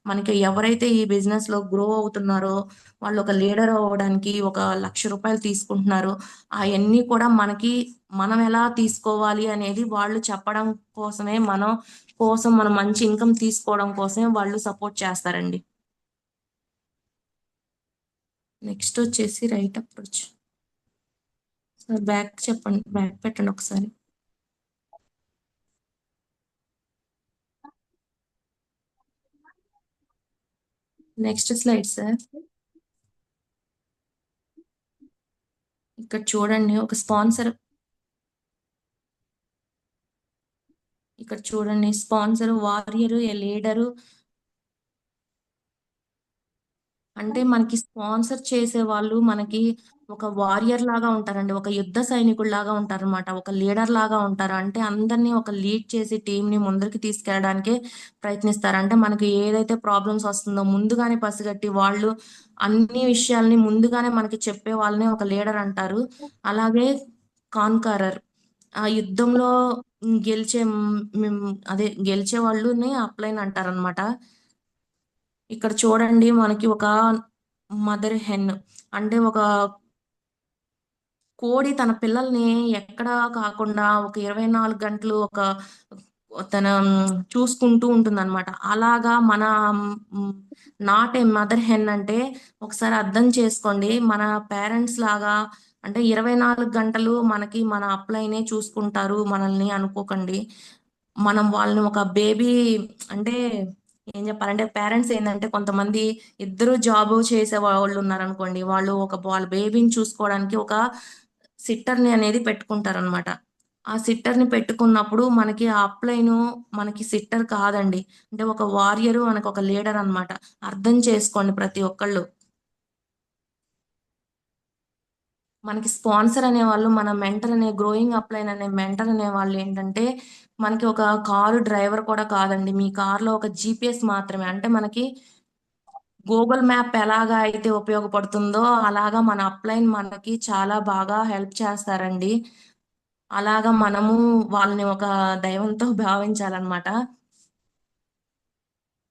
మనకి ఎవరైతే ఈ బిజినెస్ లో గ్రో అవుతున్నారో వాళ్ళు ఒక లీడర్ అవ్వడానికి ఒక ₹1,00,000 తీసుకుంటున్నారు. అవన్నీ కూడా మనం ఎలా తీసుకోవాలి అనేది వాళ్ళు చెప్పడం కోసమే, మనం మంచి ఇన్కమ్ తీసుకోవడం కోసమే వాళ్ళు సపోర్ట్ చేస్తారండి. నెక్స్ట్ వచ్చేసి రైట్ అప్రోచ్. సార్ బ్యాక్ చెప్పండి, బ్యాక్ పెట్టండి ఒకసారి. Next slide sir. ఇక్కడ చూడండి ఒక స్పాన్సర్, ఇక్కడ చూడండి స్పాన్సర్, వారియర్, ఏ లీడరు. అంటే మనకి స్పాన్సర్ చేసే వాళ్ళు మనకి ఒక వారియర్ లాగా ఉంటారండి, ఒక యుద్ధ సైనికుడు లాగా ఉంటారన్నమాట, ఒక లీడర్ లాగా ఉంటారు. అంటే అందరినీ ఒక లీడ్ చేసి టీం ని ముందరికి తీసుకెళ్ళడానికే ప్రయత్నిస్తారు. అంటే మనకి ఏదైతే ప్రాబ్లమ్స్ వస్తుందో ముందుగానే పసిగట్టి వాళ్ళు అన్ని విషయాల్ని ముందుగానే మనకి చెప్పే వాళ్ళని ఒక లీడర్ అంటారు. అలాగే కాన్కరర్, ఆ యుద్ధంలో గెలిచే వాళ్ళని అప్లైన్ అంటారనమాట. ఇక్కడ చూడండి మనకి ఒక మదర్ హెన్, అంటే ఒక కోడి తన పిల్లల్ని ఎక్కడా కాకుండా ఒక 24 గంటలు తన చూసుకుంటూ ఉంటుందన్నమాట. అలాగా మన నాట్ ఏ మదర్ హెన్ అంటే ఒకసారి అర్థం చేసుకోండి, మన పేరెంట్స్ లాగా అంటే 24 గంటలు మన అప్లైనే చూసుకుంటారు మనల్ని అనుకోకండి. మనం వాళ్ళని ఒక బేబీ, అంటే ఏం చెప్పాలంటే పేరెంట్స్ ఏంటంటే కొంతమంది ఇద్దరు జాబ్ చేసే వాళ్ళు ఉన్నారనుకోండి, వాళ్ళ బేబీని చూసుకోవడానికి ఒక సిట్టర్ని అనేది పెట్టుకుంటారనమాట. ఆ సిట్టర్ని పెట్టుకున్నప్పుడు మనకి ఆ అప్లైన్ మనకి సిట్టర్ కాదండి, అంటే ఒక వారియరు, మనకు ఒక లీడర్ అన్నమాట. అర్థం చేసుకోండి ప్రతి ఒక్కళ్ళు. మనకి స్పాన్సర్ అనే వాళ్ళు, మన మెంటర్ అనే గ్రోయింగ్ అప్లైన్ అనే మెంటర్ అనే వాళ్ళు ఏంటంటే మనకి ఒక కారు డ్రైవర్ కూడా కాదండి, మీ కార్లో ఒక GPS మాత్రమే. అంటే మనకి గూగుల్ మ్యాప్ ఎలాగా అయితే ఉపయోగపడుతుందో అలాగా మన అప్లైన్ మనకి చాలా బాగా హెల్ప్ చేస్తారండి. అలాగా మనము వాళ్ళని ఒక దైవంతో భావించాలన్నమాట.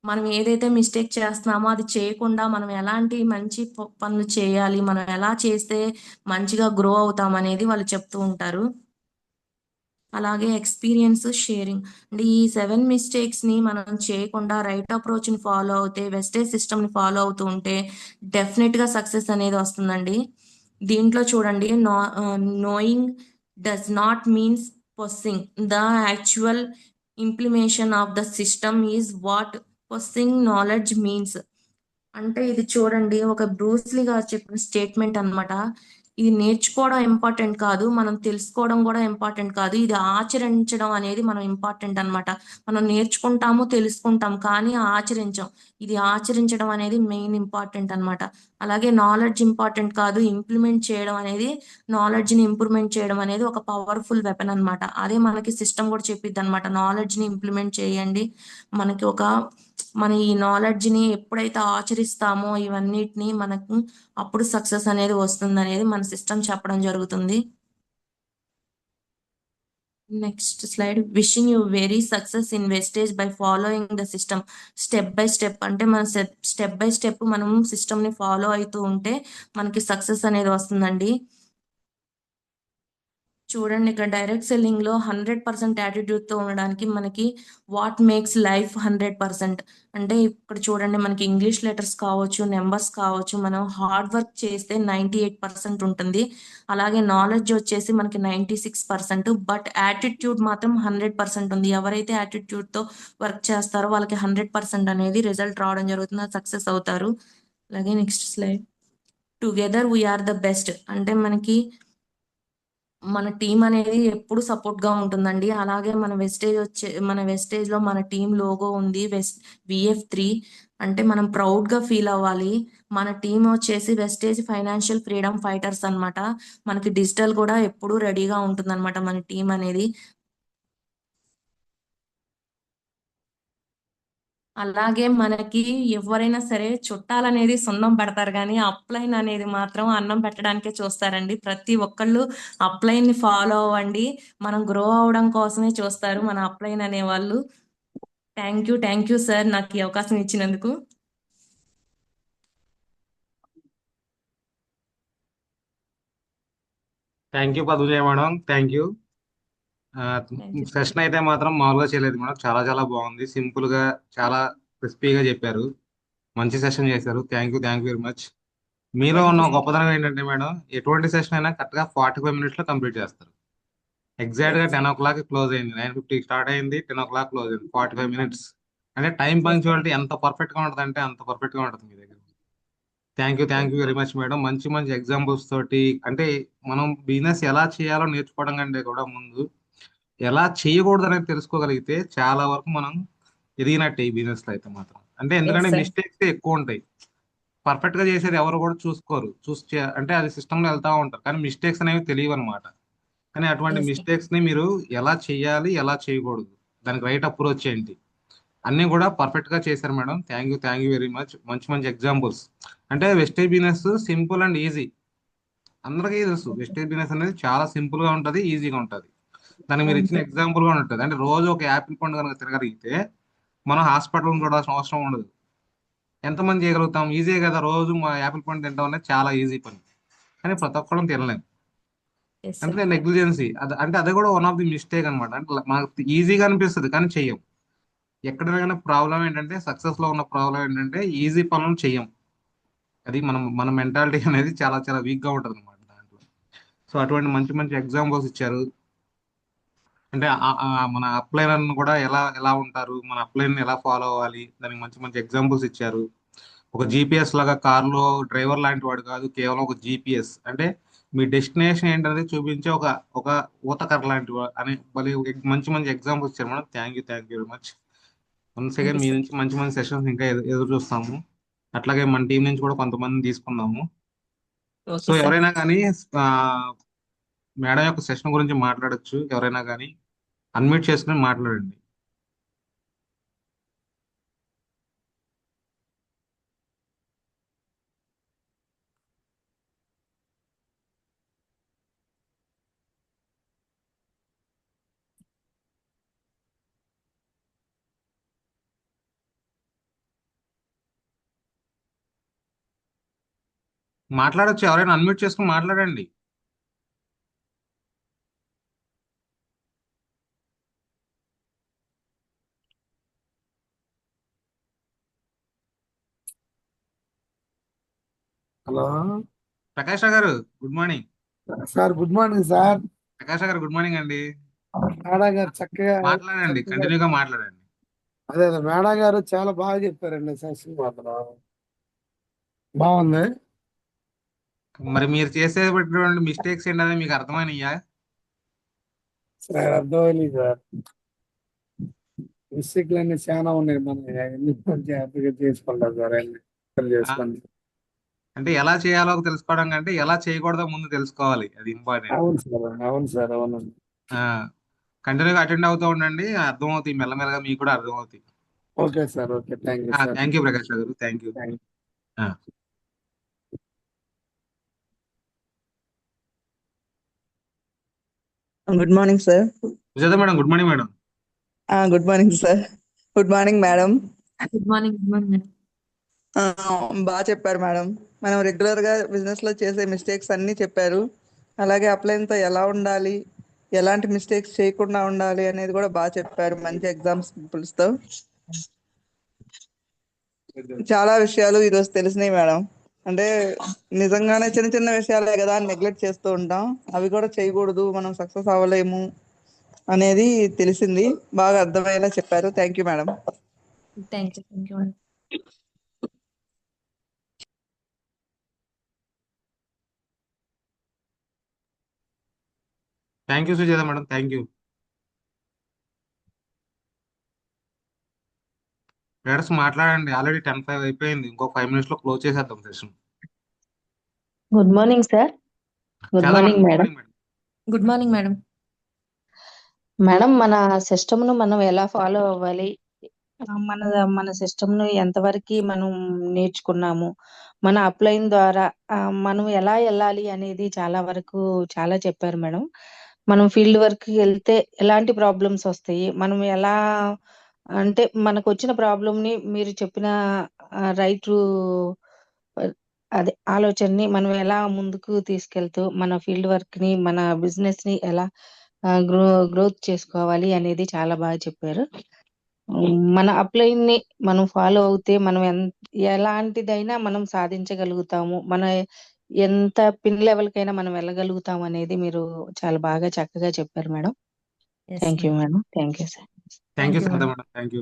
మనం ఏదైతే మిస్టేక్ చేస్తున్నామో అది చేయకుండా మనం ఎలాంటి మంచి పనులు చేయాలి, మనం ఎలా చేస్తే మంచిగా గ్రో అవుతాం అనేది వాళ్ళు చెప్తూ ఉంటారు. అలాగే ఎక్స్పీరియన్స్ షేరింగ్, అంటే ఈ 7 మిస్టేక్స్ ని మనం చేయకుండా రైట్ అప్రోచ్ ని ఫాలో అవుతే, వెస్టేజ్ సిస్టమ్ ని ఫాలో అవుతూ ఉంటే డెఫినెట్ గా సక్సెస్ అనేది వస్తుందండి. దీంట్లో చూడండి, knowing does not means possessing, the actual implementation of the system is what possessing knowledge means. అంటే ఇది చూడండి ఒక బ్రూస్లీ గారు చెప్పిన స్టేట్మెంట్ అన్నమాట. ఇది నేర్చుకోవడం ఇంపార్టెంట్ కాదు, మనం తెలుసుకోవడం కూడా ఇంపార్టెంట్ కాదు, ఇది ఆచరించడం అనేది మనం ఇంపార్టెంట్ అన్నమాట. మనం నేర్చుకుంటాము, తెలుసుకుంటాం, కానీ ఆచరించాం. ఇది ఆచరించడం అనేది మెయిన్ ఇంపార్టెంట్ అన్నమాట. అలాగే నాలెడ్జ్ ఇంపార్టెంట్ కాదు, ఇంప్లిమెంట్ చేయడం అనేది, నాలెడ్జ్ ని ఇంప్రూవ్మెంట్ చేయడం అనేది ఒక పవర్ఫుల్ వెపన్ అన్నమాట. అదే మనకి సిస్టమ్ కూడా చెప్పిద్ది అనమాట, నాలెడ్జ్ ని ఇంప్లిమెంట్ చేయండి. మనకి మన ఈ నాలెడ్జ్ ని ఎప్పుడైతే ఆచరిస్తామో ఇవన్నిటిని మనకు అప్పుడు సక్సెస్ అనేది వస్తుంది అనేది మన సిస్టమ్ చెప్పడం జరుగుతుంది. Next slide. Wishing you very success in wastage by following the system step by step. అంటే మన స్టెప్ బై స్టెప్ మనం సిస్టమ్ ని ఫాలో అవుతూ ఉంటే మనకి సక్సెస్ అనేది వస్తుందండి. చూడండి, ఇక్కడ డైరెక్ట్ సెల్లింగ్ లో 100% యాటిట్యూడ్ తో ఉండడానికి మనకి వాట్ మేక్స్ లైఫ్ 100%. అంటే ఇక్కడ చూడండి, మనకి ఇంగ్లీష్ లెటర్స్ కావచ్చు, నెంబర్స్ కావచ్చు, మనం హార్డ్ వర్క్ చేస్తే 98% ఉంటుంది. అలాగే నాలెడ్జ్ వచ్చేసి మనకి 96%, బట్ యాటిట్యూడ్ మాత్రం 100% ఉంది. ఎవరైతే యాటిట్యూడ్ తో వర్క్ చేస్తారో వాళ్ళకి 100% అనేది రిజల్ట్ రావడం జరుగుతుంది, సక్సెస్ అవుతారు. అలాగే next slide. Together we are the best. అంటే మన టీం అనేది ఎప్పుడు సపోర్ట్ గా ఉంటుందండి. అలాగే మన వెస్టేజ్ లో మన టీం లోగో ఉంది, VF3. అంటే మనం ప్రౌడ్ గా ఫీల్ అవ్వాలి. మన టీం వచ్చేసి వెస్టేజ్ ఫైనాన్షియల్ ఫ్రీడమ్ ఫైటర్స్ అన్నమాట. మనకి డిజిటల్ కూడా ఎప్పుడు రెడీగా ఉంటుందన్నమాట మన టీం అనేది. అలాగే మనకి ఎవరైనా సరే చుట్టాలనేది సున్నం పెడతారు, కానీ అప్లైన్ అనేది మాత్రం అన్నం పెట్టడానికే చూస్తారండి. ప్రతి ఒక్కళ్ళు అప్లైన్ ని ఫాలో అవ్వండి. మనం గ్రో అవడం కోసమే చూస్తారు మన అప్లైన్ అనే వాళ్ళు. థ్యాంక్ యూ సార్, నాకు ఈ అవకాశం ఇచ్చినందుకు. Thank you Padmaja madam, thank you. Thank you. Session అయితే మాత్రం మామూలుగా చేయలేదు మేడం, చాలా చాలా బాగుంది. సింపుల్ గా చాలా క్రిస్పీగా చెప్పారు. మంచి సెషన్ చేశారు. Thank you very much. మీలో Thank ఉన్న you. గొప్పతనం ఏంటంటే మేడం, ఎటువంటి సెషన్ అయినా కరెక్ట్ గా 45 minutes లో కంప్లీట్ చేస్తారు. ఎగ్జాక్ట్ గా Yes. 10 o'clock క్లోజ్ అయింది, 9:50 స్టార్ట్ అయింది, 10 o'clock క్లోజ్ అయింది. 45 minutes అంటే టైం పంక్చువాలిటీ ఎంత పర్ఫెక్ట్ గా ఉంటుంది అంటే అంత పర్ఫెక్ట్ గా ఉంటుంది మీ దగ్గర. Thank you very much madam. మంచి మంచి ఎగ్జాంపుల్స్ తోటి, అంటే మనం బిజినెస్ ఎలా చేయాలో నేర్చుకోవడం కంటే కూడా ముందు ఎలా చేయకూడదు అనేది తెలుసుకోగలిగితే చాలా వరకు మనం ఎదిగినట్టే ఈ బిజినెస్ లో అయితే మాత్రం. అంటే Yes, ఎందుకంటే sir. మిస్టేక్స్ ఎక్కువ ఉంటాయి. పర్ఫెక్ట్ గా చేసేది ఎవరు కూడా చూసుకోరు, అంటే అది సిస్టమ్ లో వెళ్తా ఉంటారు, కానీ మిస్టేక్స్ అనేవి తెలియవు అనమాట. కానీ అటువంటి Yes, sir. మిస్టేక్స్ ని మీరు ఎలా చేయాలి, ఎలా చేయకూడదు, దానికి రైట్ అప్రోచ్ ఏంటి, అన్ని కూడా పర్ఫెక్ట్ గా చేశారు madam. Thank you very much. మంచి మంచి ఎగ్జాంపుల్స్. అంటే Vestige business simple and easy, అందరికీ తెలుసు. వెస్టేజ్ బిజినెస్ అనేది చాలా సింపుల్ గా ఉంటది, ఈజీగా ఉంటది. దానికి మీరు ఇచ్చిన ఎగ్జాంపుల్ గా ఉంటుంది. అంటే రోజు ఒక యాపిల్ పండు కనుక తినగలిగితే మనం హాస్పిటల్ చూడాల్సిన అవసరం ఉండదు. ఎంతమంది చేయగలుగుతాం? ఈజీ కదా, రోజు మా యాపిల్ పండు తింటాం అనేది చాలా ఈజీ పని, కానీ ప్రతి ఒక్కరం తినలేం. Yes, అంటే sir. నెగ్లిజెన్సీ, అంటే అదే కూడా వన్ ఆఫ్ ది మిస్టేక్ అనమాట. అంటే మనకు ఈజీగా అనిపిస్తుంది కానీ చెయ్యం. ఎక్కడైనా ప్రాబ్లం ఏంటంటే, సక్సెస్ లో ఉన్న ప్రాబ్లం ఏంటంటే ఈజీ పనులు చెయ్యం. అది మన మెంటాలిటీ అనేది చాలా చాలా వీక్ గా ఉంటుంది అనమాట దాంట్లో. సో అటువంటి మంచి మంచి ఎగ్జాంపుల్స్ ఇచ్చారు. అంటే మన అప్లైనర్ కూడా ఎలా ఎలా ఉంటారు, మన అప్లైన్ ఎలా ఫాలో అవ్వాలి, దానికి మంచి మంచి ఎగ్జాంపుల్స్ ఇచ్చారు. ఒక జీపీఎస్ లాగా కార్లో డ్రైవర్ లాంటి వాడు కాదు, కేవలం ఒక జీపీఎస్. అంటే మీ డెస్టినేషన్ ఏంటనేది చూపించే ఒక ఒక ఊతకర్ర లాంటి అని మంచి మంచి ఎగ్జాంపుల్స్ ఇచ్చారు madam. Thank you very much. Once Thank again you, me sir. నుంచి మంచి మంచి సెషన్స్ ఇంకా ఎదురు చూస్తాము. అట్లాగే మన టీం నుంచి కూడా కొంతమంది తీసుకుందాము. So Okay, sir. ఎవరైనా కానీ మేడం యొక్క సెషన్ గురించి మాట్లాడొచ్చు. ఎవరైనా కానీ అన్మ్యూట్ చేసుకుని మాట్లాడండి. మాట్లాడొచ్చు, ఎవరైనా అన్మ్యూట్ చేసుకుని మాట్లాడండి. Hello Prakash Rao garu good morning. Sir, good morning sir. Prakash Rao garu good morning అండి. మేడా గారు చక్కగా మాట్లాడండి, కంటిన్యూగా మాట్లాడండి. అదే మేడా గారు చాలా బాగా చెప్పారండి. సెషన్ మాత్రం బాగుంది. మరి మీరు చేసేటటువంటి మిస్టేక్స్ ఏంటనేది మీకు అర్థమైనయా? సార్ అర్థమైంది సార్. మిస్టేక్లు అన్ని చాలా ఉన్నాయి. మనం ఎన్ని కొంచెం హ్యాపీగా చేసుకుంటాం సార్, అన్ని చేసుకోండి. అంటే ఎలా చేయాలో తెలుసుకోవడం కంటే ఎలా చేయకూడదో ముందు తెలుసుకోవాలి, అది ఇంపార్టెంట్. అవును సార్, అవును సార్, అవును. కంటిన్యూగా అటెండ్ అవుతూ ఉండండి, అర్థమవుతాయి, మెల్లమెల్లగా మీకు కూడా అర్థమవుతాయి. Okay sir, okay, thank you sir. Thank you Prakash garu, thank you. Thank good morning sir. Sujatha madam, good morning madam. Good morning sir. Good morning madam. Good morning madam. బాగా చెప్పారు మేడం. మనం రెగ్యులర్ గా బిజినెస్ లో చేసే మిస్టేక్స్ అన్ని చెప్పారు. అలాగే upline తో ఎలా ఉండాలి, ఎలాంటి మిస్టేక్స్ చేయకుండా ఉండాలి అనేది కూడా బాగా చెప్పారు, మంచి ఎగ్జాంపుల్స్ తో. చాలా విషయాలు ఈరోజు తెలిసినాయి మేడం. అంటే నిజంగానే చిన్న చిన్న విషయాలే కదా అని నెగ్లెక్ట్ చేస్తూ ఉంటాం, అవి కూడా చేయకూడదు, మనం సక్సెస్ అవ్వలేము అనేది తెలిసింది. బాగా అర్థమయ్యేలా చెప్పారు. Thank you madam. Thank you madam. Thank you Sujatha madam, thank you. Leaders మాట్లాడండి, ఆల్రెడీ 10:05 అయిపోయింది, ఇంకో 5 minutes లో క్లోజ్ చేసేద్దాం session. Good morning sir. Good morning good madam. Morning madam. Good morning madam. Madam, మన సిస్టమ్ ను మనం ఎలా ఫాలో అవ్వాలి, మన మన సిస్టమ్ ను ఎంతవరకు మనం నేర్చుకున్నాము, మన అప్లైన్ ద్వారా మనం ఎలా వెళ్ళాలి అనేది చాలా వరకు చాలా చెప్పారు మేడం. మనం ఫీల్డ్ వర్క్ వెళ్తే ఎలాంటి ప్రాబ్లమ్స్ వస్తాయి, మనం ఎలా అంటే మనకు వచ్చిన ప్రాబ్లమ్ ని మీరు చెప్పిన రైట్ అదే ఆలోచనని మనం ఎలా ముందుకు తీసుకెళ్తూ మన ఫీల్డ్ వర్క్ ని మన బిజినెస్ ని ఎలా గ్రోత్ చేసుకోవాలి అనేది చాలా బాగా చెప్పారు. మన అప్లైన్ ని మనం ఫాలో అవుతే మనం ఎలాంటిదైనా మనం సాధించగలుగుతాము, మన ఎంత పిన్ లెవెల్ కైనా మనం వెళ్ళగలుగుతాం అనేది మీరు చాలా బాగా చక్కగా చెప్పారు madam. Thank you madam. Thank you sir. Thank you Sujatha madam, thank you.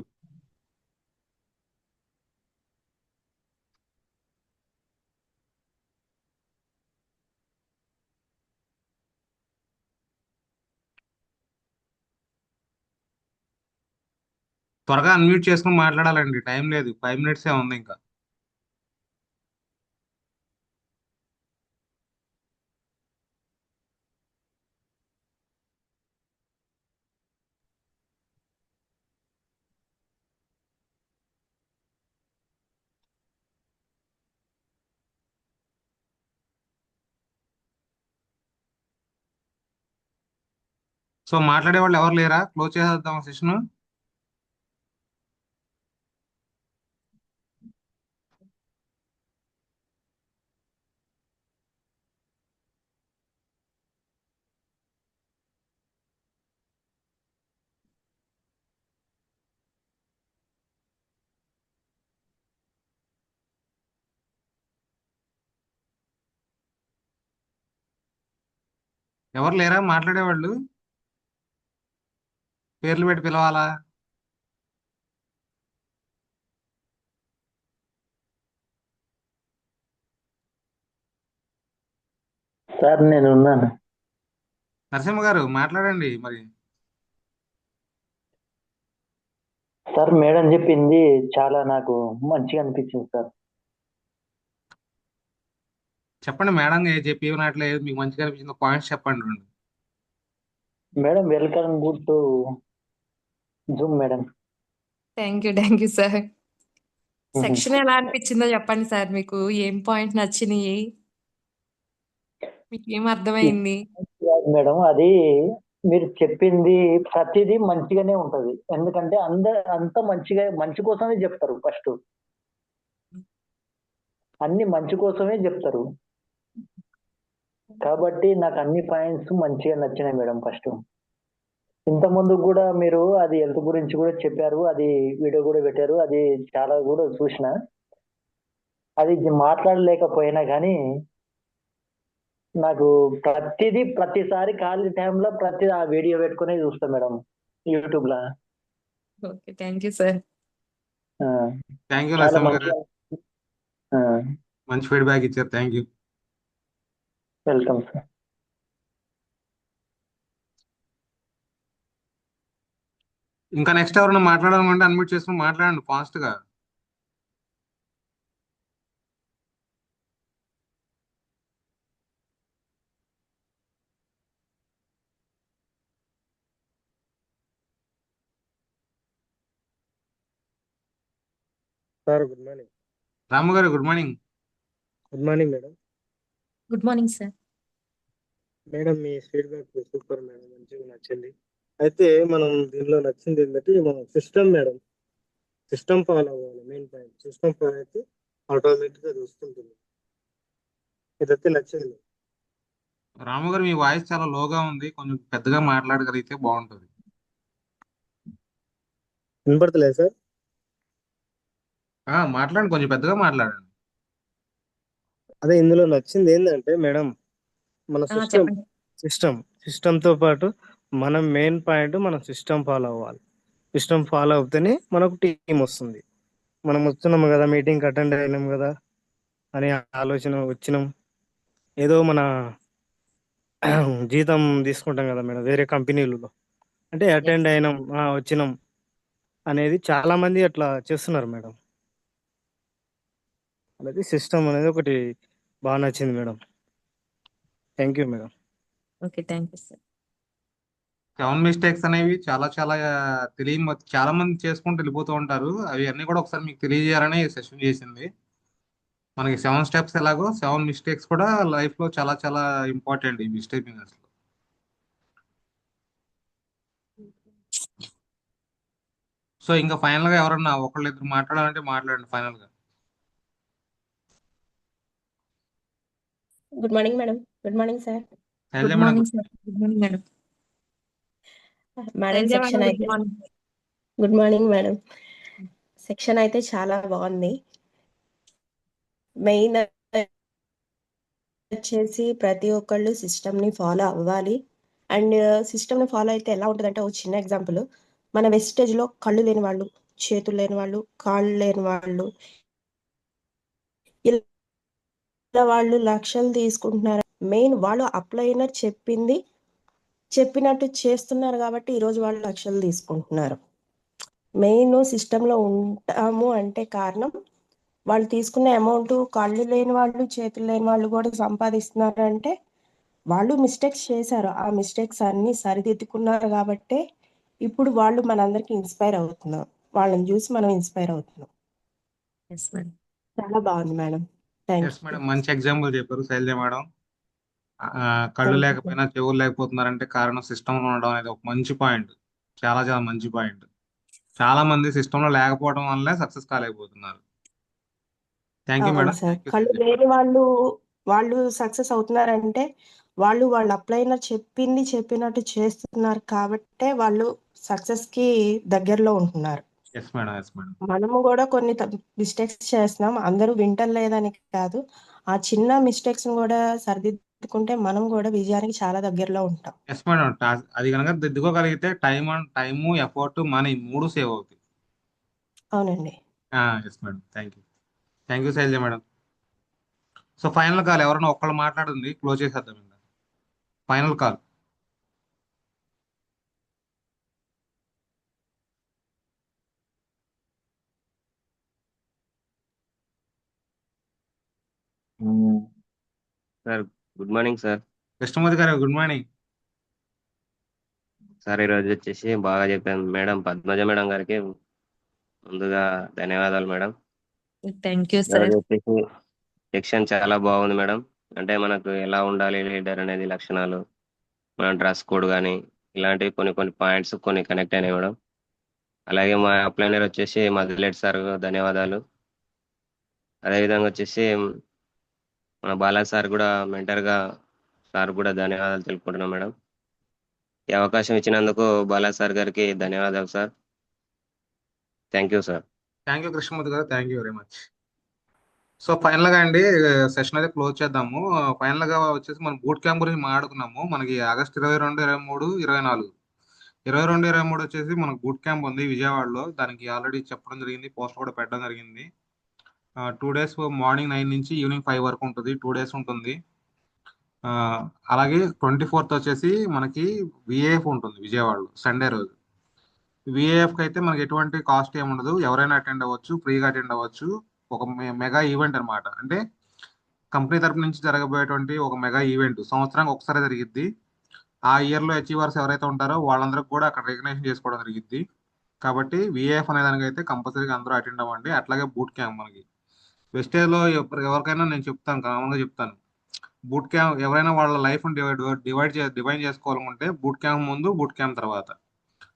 త్వరగా అన్మ్యూట్ చేసుకుని మాట్లాడాలండి, టైం లేదు, 5 minutes ఉంది ఇంకా. సో మాట్లాడే వాళ్ళు ఎవరు లేరా, క్లోజ్ చేసేద్దాం సెషన్. ఎవరు లేరా మాట్లాడేవాళ్ళు, పేర్లు పెట్టి పిలవాలా? సార్ నేను ఉన్నాను. నరసింహ గారు మాట్లాడండి మరి. సార్ మేడం చెప్పింది చాలా నాకు మంచిగా అనిపించింది సార్. చెప్పండి మేడం, చెప్పి ఇవ్వనట్లేదు, మీకు మంచిగా అనిపించిన పాయింట్స్ చెప్పండి రెండు. Madam welcome good to Zoom madam. Thank you sir. Section ఎలా అనిపించిందో చెప్పండి సార్, మీకు ఏం పాయింట్ నచ్చినాయి, మీకు ఏం అర్థమైంది? మేడం అది మీరు చెప్పింది ప్రతిదీ మంచిగానే ఉంటది, ఎందుకంటే అంత మంచిగా మంచి కోసమే చెప్తారు. ఫస్ట్ అన్ని మంచి కోసమే చెప్తారు, కాబట్టి నాకు అన్ని పాయింట్స్ మంచిగా నచ్చినాయి మేడం. ఫస్ట్ ఇంత ముందు కూడా మీరు అది హెల్త్ గురించి కూడా చెప్పారు, అది వీడియో కూడా పెట్టారు, అది చాలా కూడా చూసిన, అది మాట్లాడలేకపోయినా కానీ నాకు ప్రతిసారి ఖాళీ టైంలో ఆ వీడియో పెట్టుకునే చూస్తాం మేడం యూట్యూబ్ లో. Okay, thank you sir. Thank you చాలా నరసింహ మంచి గారు, మంచి ఫీడ్బ్యాక్ ఇచ్చారు, థ్యాంక్ యూ. Welcome sir. ఇంకా నెక్స్ట్ ఎవరైనా మాట్లాడాలంటే అన్మ్యూట్ చేసుకుని మాట్లాడండి ఫాస్ట్ గా. Sir good morning. Ramu garu good morning. Good morning madam. Good morning sir. Madam మీ ఫీడ్బ్యాక్ సూపర్ మేడం, మంచిగా నచ్చింది. అయితే మనం దీనిలో నచ్చింది ఏంటంటే మనం సిస్టమ్ మేడం, సిస్టమ్ ఫాలో అవ్వాలి. మెయిన్ పాయింట్ సిస్టమ్ ఫాలో అయితే ఆటోమేటిక్గా అది వస్తుంటుంది. ఇదైతే నచ్చింది. రాము గారు మీ వాయిస్ చాలా లోగా ఉంది, కొంచెం పెద్దగా మాట్లాడగలిగితే బాగుంటుంది. వినపడతలేదు సార్? మాట్లాడండి, కొంచెం పెద్దగా మాట్లాడండి. అదే ఇందులో నచ్చింది ఏంటంటే మేడం మన చెప్పండి. సిస్టమ్తో పాటు మనం మెయిన్ పాయింట్ మనం సిస్టమ్ ఫాలో అవ్వాలి. సిస్టమ్ ఫాలో అవుతేనే మనకు టీం వస్తుంది. మనం వస్తున్నాము కదా, మీటింగ్ అటెండ్ అయినాం కదా అనే ఆలోచన వచ్చినాం. ఏదో మన జీతం తీసుకుంటాం కదా మేడం వేరే కంపెనీలలో, అంటే అటెండ్ అయినాం వచ్చినాం అనేది చాలా మంది అట్లా చేస్తున్నారు మేడం. అనేది సిస్టమ్ అనేది ఒకటి బాగా నచ్చింది madam. Thank you madam. Okay, thank you sir. 7 mistakes అనేవి చాలా చాలా తెలియని చాలా మంది చేసుకుంటూ వెళ్ళిపోతూ ఉంటారు. అవి అన్ని కూడా ఒకసారి మీకు తెలియజేయాలని సెషన్ చేసింది. మనకి 7 స్టెప్స్ ఎలాగో 7 మిస్టేక్స్ కూడా లైఫ్ లో చాలా చాలా ఇంపార్టెంట్ ఈ మిస్టేక్ అసలు. సో ఇంకా ఫైనల్ గా ఎవరన్నా ఒకళ్ళు ఇద్దరు మాట్లాడాలంటే మాట్లాడండి ఫైనల్ గా. Good morning madam. Good morning sir. Shailaja good madam, morning sir. Good morning madam. Madam section అయితే good morning. Good morning madam. Section అయితే చాలా బాగుంది. మెయిన్ వచ్చేసి ప్రతి ఒక్కళ్ళు సిస్టమ్ ని ఫాలో అవ్వాలి. అండ్ సిస్టమ్ ని ఫాలో అయితే ఎలా ఉంటుందంటే, ఒక చిన్న ఎగ్జాంపుల్, మన వెస్టేజ్ లో కళ్ళు లేని వాళ్ళు, చేతులు లేని వాళ్ళు, కాళ్ళు లేని వాళ్ళు, ఇలా వాళ్ళు లక్షలు తీసుకుంటున్నారు. మెయిన్ వాళ్ళు అప్లైనర్ చెప్పినట్టు చేస్తున్నారు కాబట్టి ఈరోజు వాళ్ళు లక్షలు తీసుకుంటున్నారు. మెయిన్ సిస్టంలో ఉంటాము అంటే కారణం వాళ్ళు తీసుకునే అమౌంట్, కళ్ళు లేని వాళ్ళు, చేతులు లేని వాళ్ళు కూడా సంపాదిస్తున్నారంటే వాళ్ళు మిస్టేక్స్ చేశారు. ఆ మిస్టేక్స్ అన్ని సరిదిద్దుకున్నారు కాబట్టే ఇప్పుడు వాళ్ళు మనందరికి ఇన్స్పైర్ అవుతున్నాం. వాళ్ళని చూసి మనం ఇన్స్పైర్ అవుతున్నాం. Yes madam. చాలా బాగుంది madam. Thank yes you. Madam, మంచి ఎగ్జాంపుల్ చెప్పారు శైలజ మేడం. కళ్ళు లేకపోయినా చెవులు లేకపోతున్నారంటే కారణం సిస్టమ్ లో ఉండడం అనేది ఒక మంచి పాయింట్. చాలా చాలా మంచి పాయింట్. చాలా మంది సిస్టమ్ లో లేకపోవడం వల్లే సక్సెస్ కాలేకపోతున్నారు. థ్యాంక్ యూ అవును మేడం. సార్. థ్యాంక్ యూ కళ్ళు శైలజ. లేని వాళ్ళు సక్సెస్ అవుతున్నారంటే వాళ్ళ అప్లైనర్ చెప్పినట్టు చేస్తున్నారు కాబట్టే వాళ్ళు సక్సెస్ కి దగ్గరలో ఉంటున్నారు. Yes madam, yes madam. మనము కూడా కొన్ని మిస్టేక్స్ చేస్తున్నాం. అందరూ వింటలేదని కాదు, ఆ చిన్న మిస్టేక్స్ కూడా సరిదిద్దుకుంటే మనం కూడా విజయానికి చాలా దగ్గరలో ఉంటాం. ఎస్ మేడం, అది కనుక దిద్దుకోగలిగితే టైము ఎఫర్ట్ మనీ 3 సేవ్ అవుతాయి. అవునండి. Yes madam, thank you. Thank you Shailaja madam. So final call ఎవరైనా ఒక్కళ్ళు మాట్లాడుంది, క్లోజ్ చేసేద్దాం ఇంకా. Final call. Sir good morning sir. Krishnamurthy గారు గుడ్ మార్నింగ్. సార్ ఈరోజు వచ్చేసి బాగా చెప్పాను మేడం. పద్మజ మేడం గారికి ముందుగా ధన్యవాదాలు మేడం. థ్యాంక్ యూ ఈరోజు సార్. వచ్చేసి సెక్షన్ చాలా బాగుంది మేడం. అంటే మనకు ఎలా ఉండాలి లీడర్ అనేది లక్షణాలు, మన డ్రెస్ కోడ్ కానీ ఇలాంటివి కొన్ని పాయింట్స్ కొన్ని కనెక్ట్ అయినాయి మేడం. అలాగే మా అప్లైనర్ వచ్చేసి మధులెట్ సార్ ధన్యవాదాలు. అదేవిధంగా వచ్చేసి మన బాలా సార్ కూడా మెంటర్గా సార్ కూడా ధన్యవాదాలు తెలుపుకుంటున్నాం మేడం. ఈ అవకాశం ఇచ్చినందుకు బాలా సార్ గారికి ధన్యవాదాలు sir. Thank you sir. Thank you Krishnamurthy garu, thank you very much. So final గా అండి, సెషన్ అయితే క్లోజ్ చేద్దాము. ఫైనల్ గా వచ్చేసి మనం బూట్ క్యాంప్ గురించి మాట్లాడుకున్నాము. మనకి ఆగస్ట్ 22, 23, 24, 22, 23 వచ్చేసి మనకు బూట్ క్యాంప్ ఉంది విజయవాడలో. దానికి ఆల్రెడీ చెప్పడం జరిగింది, పోస్ట్ కూడా పెట్టడం జరిగింది. 2 days మార్నింగ్ 9 నుంచి ఈవినింగ్ 5 వరకు ఉంటుంది. 2 days ఉంటుంది. అలాగే 24th వచ్చేసి మనకి విఏఎఫ్ ఉంటుంది విజయవాడలో సండే రోజు. విఏఎఫ్ కి అయితే మనకి ఎటువంటి కాస్ట్ ఏమి ఉండదు, ఎవరైనా అటెండ్ అవ్వచ్చు, ఫ్రీగా అటెండ్ అవ్వచ్చు. ఒక మెగా ఈవెంట్ అనమాట. అంటే కంపెనీ తరపు నుంచి జరగబోయేటువంటి ఒక మెగా ఈవెంట్ సంవత్సరానికి ఒకసారి జరిగిద్ది. ఆ ఇయర్ లో అచీవర్స్ ఎవరైతే ఉంటారో వాళ్ళందరికీ కూడా అక్కడ రికగ్నైజేషన్ చేసుకోవడం జరిగిద్ది. కాబట్టి విఏఎఫ్ అనే దానికి అయితే కంపల్సరీగా అందరూ అటెండ్ అవ్వండి. అట్లాగే బూట్ క్యాంప్ మనకి వెస్టేజ్లో ఎవరికైనా నేను చెప్తాను, కామన్గా చెప్తాను. బూట్ క్యాంప్ ఎవరైనా వాళ్ళ లైఫ్ డివైడ్ చేసుకోవాలనుకుంటే బూట్ క్యాంప్ ముందు, బూట్ క్యాంప్ తర్వాత.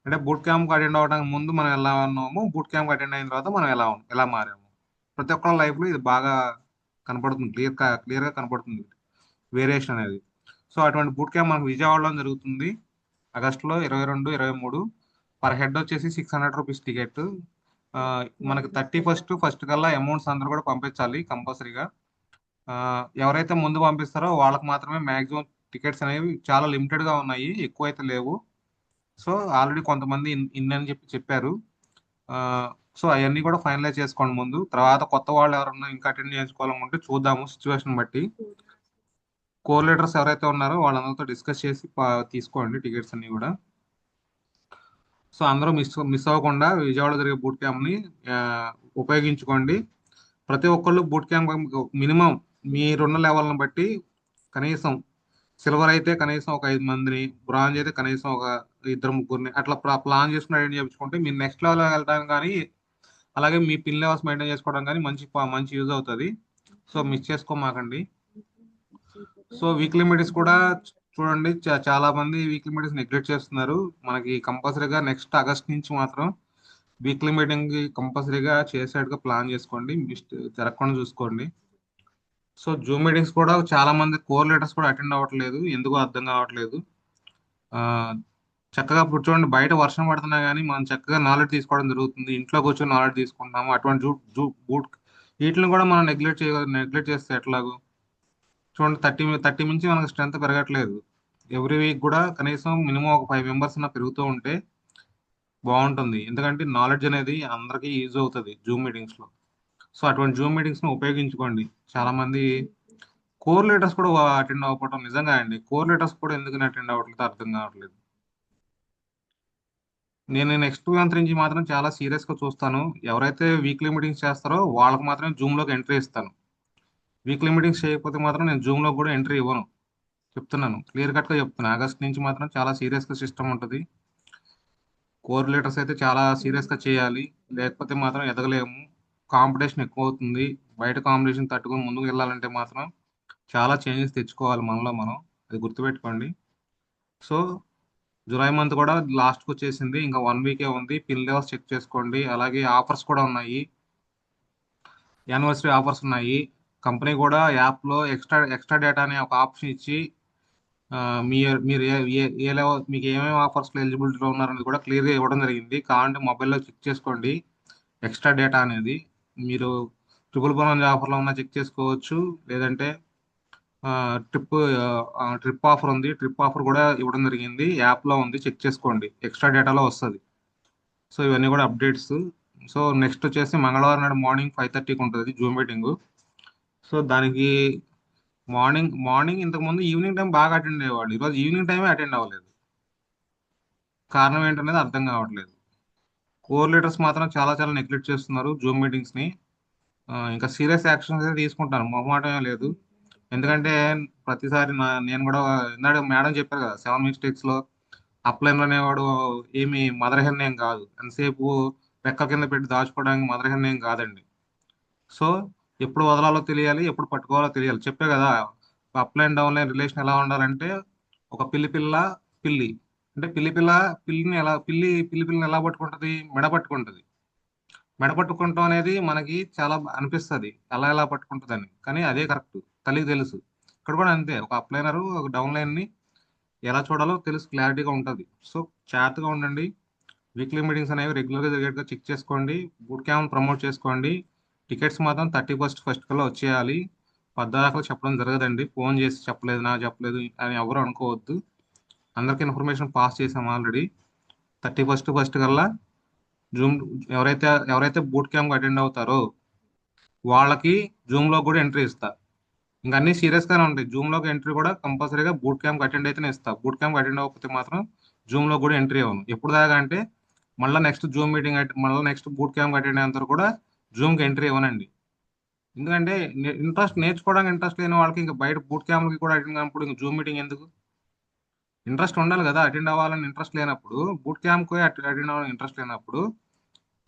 అంటే బూట్ క్యాంప్ అటెండ్ అవ్వడానికి ముందు మనం ఎలా ఉన్నాము, బూట్ క్యాంప్ అటెండ్ అయిన తర్వాత మనం ఎలా మారాము. ప్రతి ఒక్కరి లైఫ్లో ఇది బాగా కనపడుతుంది, క్లియర్గా కనపడుతుంది వేరియేషన్ అనేది. సో అటువంటి బూట్ క్యాంప్ మనకు విజయవాడలో జరుగుతుంది ఆగస్టులో 22, 23. పర్ హెడ్ వచ్చేసి 600 రూపీస్ టికెట్. మనకి 31st కల్లా అమౌంట్స్ అందరూ కూడా పంపించాలి కంపల్సరీగా. ఎవరైతే ముందు పంపిస్తారో వాళ్ళకి మాత్రమే మ్యాక్సిమం టికెట్స్ అనేవి చాలా లిమిటెడ్గా ఉన్నాయి, ఎక్కువ అయితే లేవు. సో ఆల్రెడీ కొంతమంది ఇన్ అని చెప్పారు. సో అవన్నీ కూడా ఫైనలైజ్ చేసుకోండి ముందు. తర్వాత కొత్త వాళ్ళు ఎవరన్నా ఇంకా అటెండ్ చేసుకోవాలనుకుంటే చూద్దాము సిచ్యువేషన్ బట్టి. కోఆర్డినేటర్స్ ఎవరైతే ఉన్నారో వాళ్ళందరితో డిస్కస్ చేసి తీసుకోండి టికెట్స్ అన్ని కూడా. సో అందరూ మిస్ అవ్వకుండా విజయవాడ జరిగే బూట్ క్యాంప్ని ఉపయోగించుకోండి. ప్రతి ఒక్కళ్ళు బూట్ క్యాంప్ మినిమం మీరున్న లెవెల్ని బట్టి కనీసం సిల్వర్ అయితే కనీసం ఒక 5 మందిని, బ్రాంజ్ అయితే కనీసం ఒక 2-3 అట్లా ప్లాన్ చేసుకుని అటెండ్ చేయించుకుంటే మీరు నెక్స్ట్ లెవెల్ వెళ్ళడానికి కానీ, అలాగే మీ పిన్ లెవెల్స్ మెయింటైన్ చేసుకోవడం కానీ మంచి యూజ్ అవుతుంది. సో మిస్ చేసుకోమాకండి. సో వీక్లీ మీటింగ్స్ కూడా చూడండి, చాలా మంది వీక్లీ మీటింగ్స్ నెగ్లెక్ట్ చేస్తున్నారు. మనకి కంపల్సరీగా నెక్స్ట్ ఆగస్ట్ నుంచి మాత్రం వీక్లీ మీటింగ్ కంపల్సరీగా చేసేట్టుగా ప్లాన్ చేసుకోండి, జరగకుండా చూసుకోండి. సో జూమ్ మీటింగ్స్ కూడా చాలా మంది కోఆర్డినేటర్స్ కూడా అటెండ్ అవ్వట్లేదు, ఎందుకో అర్థం కావట్లేదు. చక్కగా ఇప్పుడు చూడండి, బయట వర్షం పడుతున్నా కానీ మనం చక్కగా నాలెడ్జ్ తీసుకోవడం జరుగుతుంది, ఇంట్లో కూర్చొని నాలెడ్జ్ తీసుకుంటాము. అటువంటి వీటిని కూడా మనం నెగ్లెక్ట్ చేస్తే ఎట్లాగో. చూడండి 30 మించి మనకు స్ట్రెంత్ పెరగట్లేదు. ఎవ్రీ వీక్ కూడా కనీసం మినిమం ఒక 5 మెంబర్స్ పెరుగుతూ ఉంటే బాగుంటుంది. ఎందుకంటే నాలెడ్జ్ అనేది అందరికీ యూజ్ అవుతుంది జూమ్ మీటింగ్స్లో. సో అటువంటి జూమ్ మీటింగ్స్ని ఉపయోగించుకోండి. చాలా మంది కోఆర్డినేటర్స్ కూడా అటెండ్ అవ్వకపోవడం నిజంగా అండి, కోఆర్డినేటర్స్ కూడా ఎందుకు అటెండ్ అవ్వట్లేదు అర్థం కావట్లేదు. నేను నెక్స్ట్ మంత్ నుంచి మాత్రం చాలా సీరియస్గా చూస్తాను. ఎవరైతే వీక్లీ మీటింగ్స్ చేస్తారో వాళ్ళకి మాత్రం జూమ్లోకి ఎంట్రీ ఇస్తాను. వీక్లీ మీటింగ్స్ చేయకపోతే మాత్రం నేను జూమ్లో కూడా ఎంట్రీ ఇవ్వను, చెప్తున్నాను, క్లియర్ కట్గా చెప్తున్నాను. ఆగస్ట్ నుంచి మాత్రం చాలా సీరియస్గా సిస్టమ్ ఉంటుంది. కోఆర్డినేటర్స్ అయితే చాలా సీరియస్గా చేయాలి, లేకపోతే మాత్రం ఎదగలేము. కాంపిటీషన్ ఎక్కువ అవుతుంది. బయట కాంపిటీషన్ తట్టుకొని ముందుకు వెళ్ళాలంటే మాత్రం చాలా చేంజెస్ తెచ్చుకోవాలి మనలో మనం, అది గుర్తుపెట్టుకోండి. సో జూలై మంత్ కూడా లాస్ట్కి వచ్చేసింది, ఇంకా 1 వీకే ఉంది. పిన్ లెవెల్స్ చెక్ చేసుకోండి. అలాగే ఆఫర్స్ కూడా ఉన్నాయి, యానివర్సరీ ఆఫర్స్ ఉన్నాయి. కంపెనీ కూడా యాప్లో ఎక్స్ట్రా డేటా అనే ఒక ఆప్షన్ ఇచ్చి మీరు ఏ లెవెల్ మీకు ఏమేమి ఆఫర్స్లో ఎలిజిబిలిటీలో ఉన్నారనేది కూడా క్లియర్గా ఇవ్వడం జరిగింది. కావాలంటే మొబైల్లో చెక్ చేసుకోండి ఎక్స్ట్రా డేటా అనేది. మీరు ట్రిపుల్ ఆఫర్లో ఉన్న చెక్ చేసుకోవచ్చు, లేదంటే ట్రిప్ ఆఫర్ ఉంది, ట్రిప్ ఆఫర్ కూడా ఇవ్వడం జరిగింది, యాప్లో ఉంది, చెక్ చేసుకోండి, ఎక్స్ట్రా డేటాలో వస్తుంది. సో ఇవన్నీ కూడా అప్డేట్స్. సో నెక్స్ట్ వచ్చేసి మంగళవారం నాడు మార్నింగ్ 5:30కి ఉంటుంది జూమ్ మీటింగ్. సో దానికి మార్నింగ్ ఇంతకుముందు ఈవినింగ్ టైం బాగా అటెండ్ అయ్యేవాళ్ళు, ఈరోజు ఈవినింగ్ టైమే అటెండ్ అవ్వలేదు. కారణం ఏంటనేది అర్థం కావట్లేదు. కోఆర్డినేటర్స్ మాత్రం చాలా నెగ్లెక్ట్ చేస్తున్నారు జూమ్ మీటింగ్స్ని. ఇంకా సీరియస్ యాక్షన్స్ అయితే తీసుకుంటాను, మొహమాటమే లేదు. ఎందుకంటే ప్రతిసారి నేను కూడా ఇందాక మేడం చెప్పారు కదా, 7 మిస్టేక్స్లో అప్లైన్లో అనేవాడు ఏమి మదర్ హెన్ ఏం కాదు, ఎంతసేపు రెక్క కింద పెట్టి దాచుకోవడానికి మదర్ హెన్ ఏం కాదండి. సో ఎప్పుడు వదలాలో తెలియాలి, ఎప్పుడు పట్టుకోవాలో తెలియాలి. చెప్పే కదా, up line down line relation ఎలా ఉండాలంటే ఒక పిల్లి అంటే పిల్లిని ఎలా పట్టుకుంటుంది, మెడ పట్టుకుంటాం అనేది మనకి చాలా అనిపిస్తుంది ఎలా పట్టుకుంటుంది అని, కానీ అదే కరెక్ట్, తల్లికి తెలుసు. ఇక్కడ కూడా అంతే, ఒక అప్లైనరు ఒక డౌన్ లైన్ని ఎలా చూడాలో తెలుసు, క్లారిటీగా ఉంటుంది. సో జాగ్రత్తగా ఉండండి. వీక్లీ మీటింగ్స్ అనేవి రెగ్యులర్గా జరిగేట్టుగా చెక్ చేసుకోండి. బూట్ క్యాంప్ ప్రమోట్ చేసుకోండి. టికెట్స్ మాత్రం 31st కల్లా వచ్చేయాలి. పద్దాకలు చెప్పడం జరగదండి, ఫోన్ చేసి చెప్పలేదు అని ఎవరు అనుకోవద్దు. అందరికీ ఇన్ఫర్మేషన్ పాస్ చేసాం ఆల్రెడీ. 31st కల్లా జూమ్ ఎవరైతే బూట్ క్యాంప్ అటెండ్ అవుతారో వాళ్ళకి జూమ్లో కూడా ఎంట్రీ ఇస్తా. ఇంకా అన్ని సీరియస్గానే ఉంటాయి. జూమ్లోకి ఎంట్రీ కూడా కంపల్సరీగా బూట్ క్యాంప్ అటెండ్ అయితేనే ఇస్తా. బూట్ క్యాంప్ అటెండ్ అవ్వకపోతే మాత్రం జూమ్లో కూడా ఎంట్రీ అవ్వను. ఎప్పుడు దాకా అంటే మళ్ళీ నెక్స్ట్ జూమ్ మీటింగ్ మళ్ళీ నెక్స్ట్ బూట్ క్యాంప్ అటెండ్ అయినంత కూడా జూమ్కి ఎంట్రీ ఇవ్వనండి. ఎందుకంటే నేర్చుకోవడానికి ఇంట్రెస్ట్ లేని వాళ్ళకి ఇంకా బయట బూట్ క్యాంప్కి కూడా అటెండ్ అయినప్పుడు ఇంకా జూమ్ మీటింగ్ ఎందుకు? ఇంట్రెస్ట్ ఉండాలి కదా, అటెండ్ అవ్వాలని ఇంట్రెస్ట్ లేనప్పుడు, బూట్ క్యాంప్ అటెండ్ అవ్వాలని ఇంట్రెస్ట్ లేనప్పుడు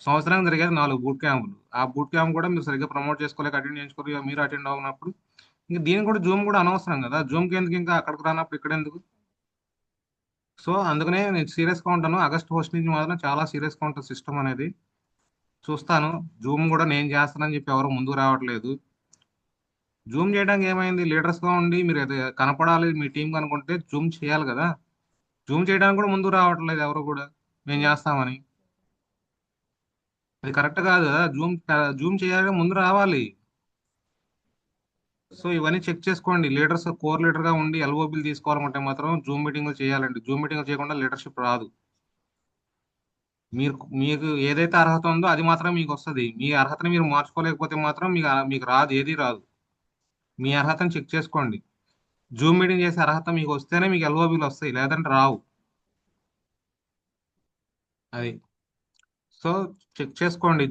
సంవత్సరానికి జరిగేది 4 బూట్ క్యాంపులు. ఆ బూట్ క్యాంప్ కూడా మీరు సరిగ్గా ప్రమోట్ చేసుకోలేక అటెండ్ చేయించుకోలేక మీరు అటెండ్ అవ్వనప్పుడు ఇంకా దీనికి కూడా జూమ్ కూడా అనవసరం కదా. జూమ్కి ఎందుకు, ఇంకా అక్కడికి రానప్పుడు ఇక్కడ ఎందుకు? సో అందుకనే నేను సీరియస్గా ఉంటాను. ఆగస్ట్ ఫస్ట్ నుంచి మాత్రం చాలా సీరియస్గా ఉంటుంది సిస్టమ్ అనేది. చూస్తాను. జూమ్ కూడా నేను చేస్తానని చెప్పి ఎవరు ముందుకు రావట్లేదు. జూమ్ చేయడానికి ఏమైంది, లీడర్స్గా ఉండి మీరు కనపడాలి మీ టీం అనుకుంటే జూమ్ చేయాలి కదా. జూమ్ చేయడానికి కూడా ముందుకు రావట్లేదు ఎవరు కూడా, మేము చేస్తామని. అది కరెక్ట్ కాదు కదా. జూమ్ చేయాలి, ముందు రావాలి. సో ఇవన్నీ చెక్ చేసుకోండి. లీడర్స్ కోర్ లీడర్ గా ఉండి ఎల్ఓబిలు తీసుకోవాలంటే మాత్రం జూమ్ మీటింగ్లు చేయాలండి. జూమ్ మీటింగ్లు చేయకుండా లీడర్షిప్ రాదు. మీకు ఏదైతే అర్హత ఉందో అది మాత్రం మీకు వస్తుంది. మీ అర్హతని మీరు మార్చుకోలేకపోతే మాత్రం మీకు రాదు, ఏది రాదు. మీ అర్హతని చెక్ చేసుకోండి. జూమ్ మీటింగ్ చేసే అర్హత మీకు వస్తేనే మీకు ఎల్ఓబిలు వస్తాయి, లేదంటే రావు. అది. సో చెక్ చేసుకోండి.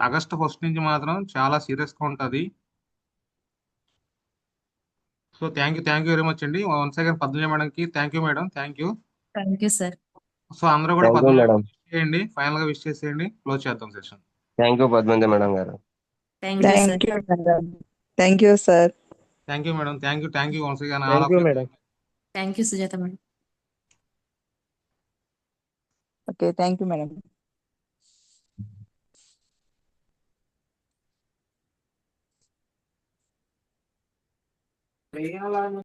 ఆగస్ట్ ఫస్ట్ నుంచి మాత్రం చాలా సీరియస్గా ఉంటుంది. So thank you very much అండి. వన్స్ అగైన్ పద్మజ మేడంకి thank you madam, thank you. Thank you sir. So అందరూ కూడా thank you Padmaja madam. Wish చేయండి, ఫైనల్ గా విష్ చేసేయండి, క్లోజ్ చేద్దాం సెషన్. థ్యాంక్ యూ పద్మంజ మేడం గారు. Thank you sir. Thank you madam. Thank you sir. Thank you madam, thank you once again all thank of you you. Madam. Thank you Sujatha madam. Okay, thank you madam.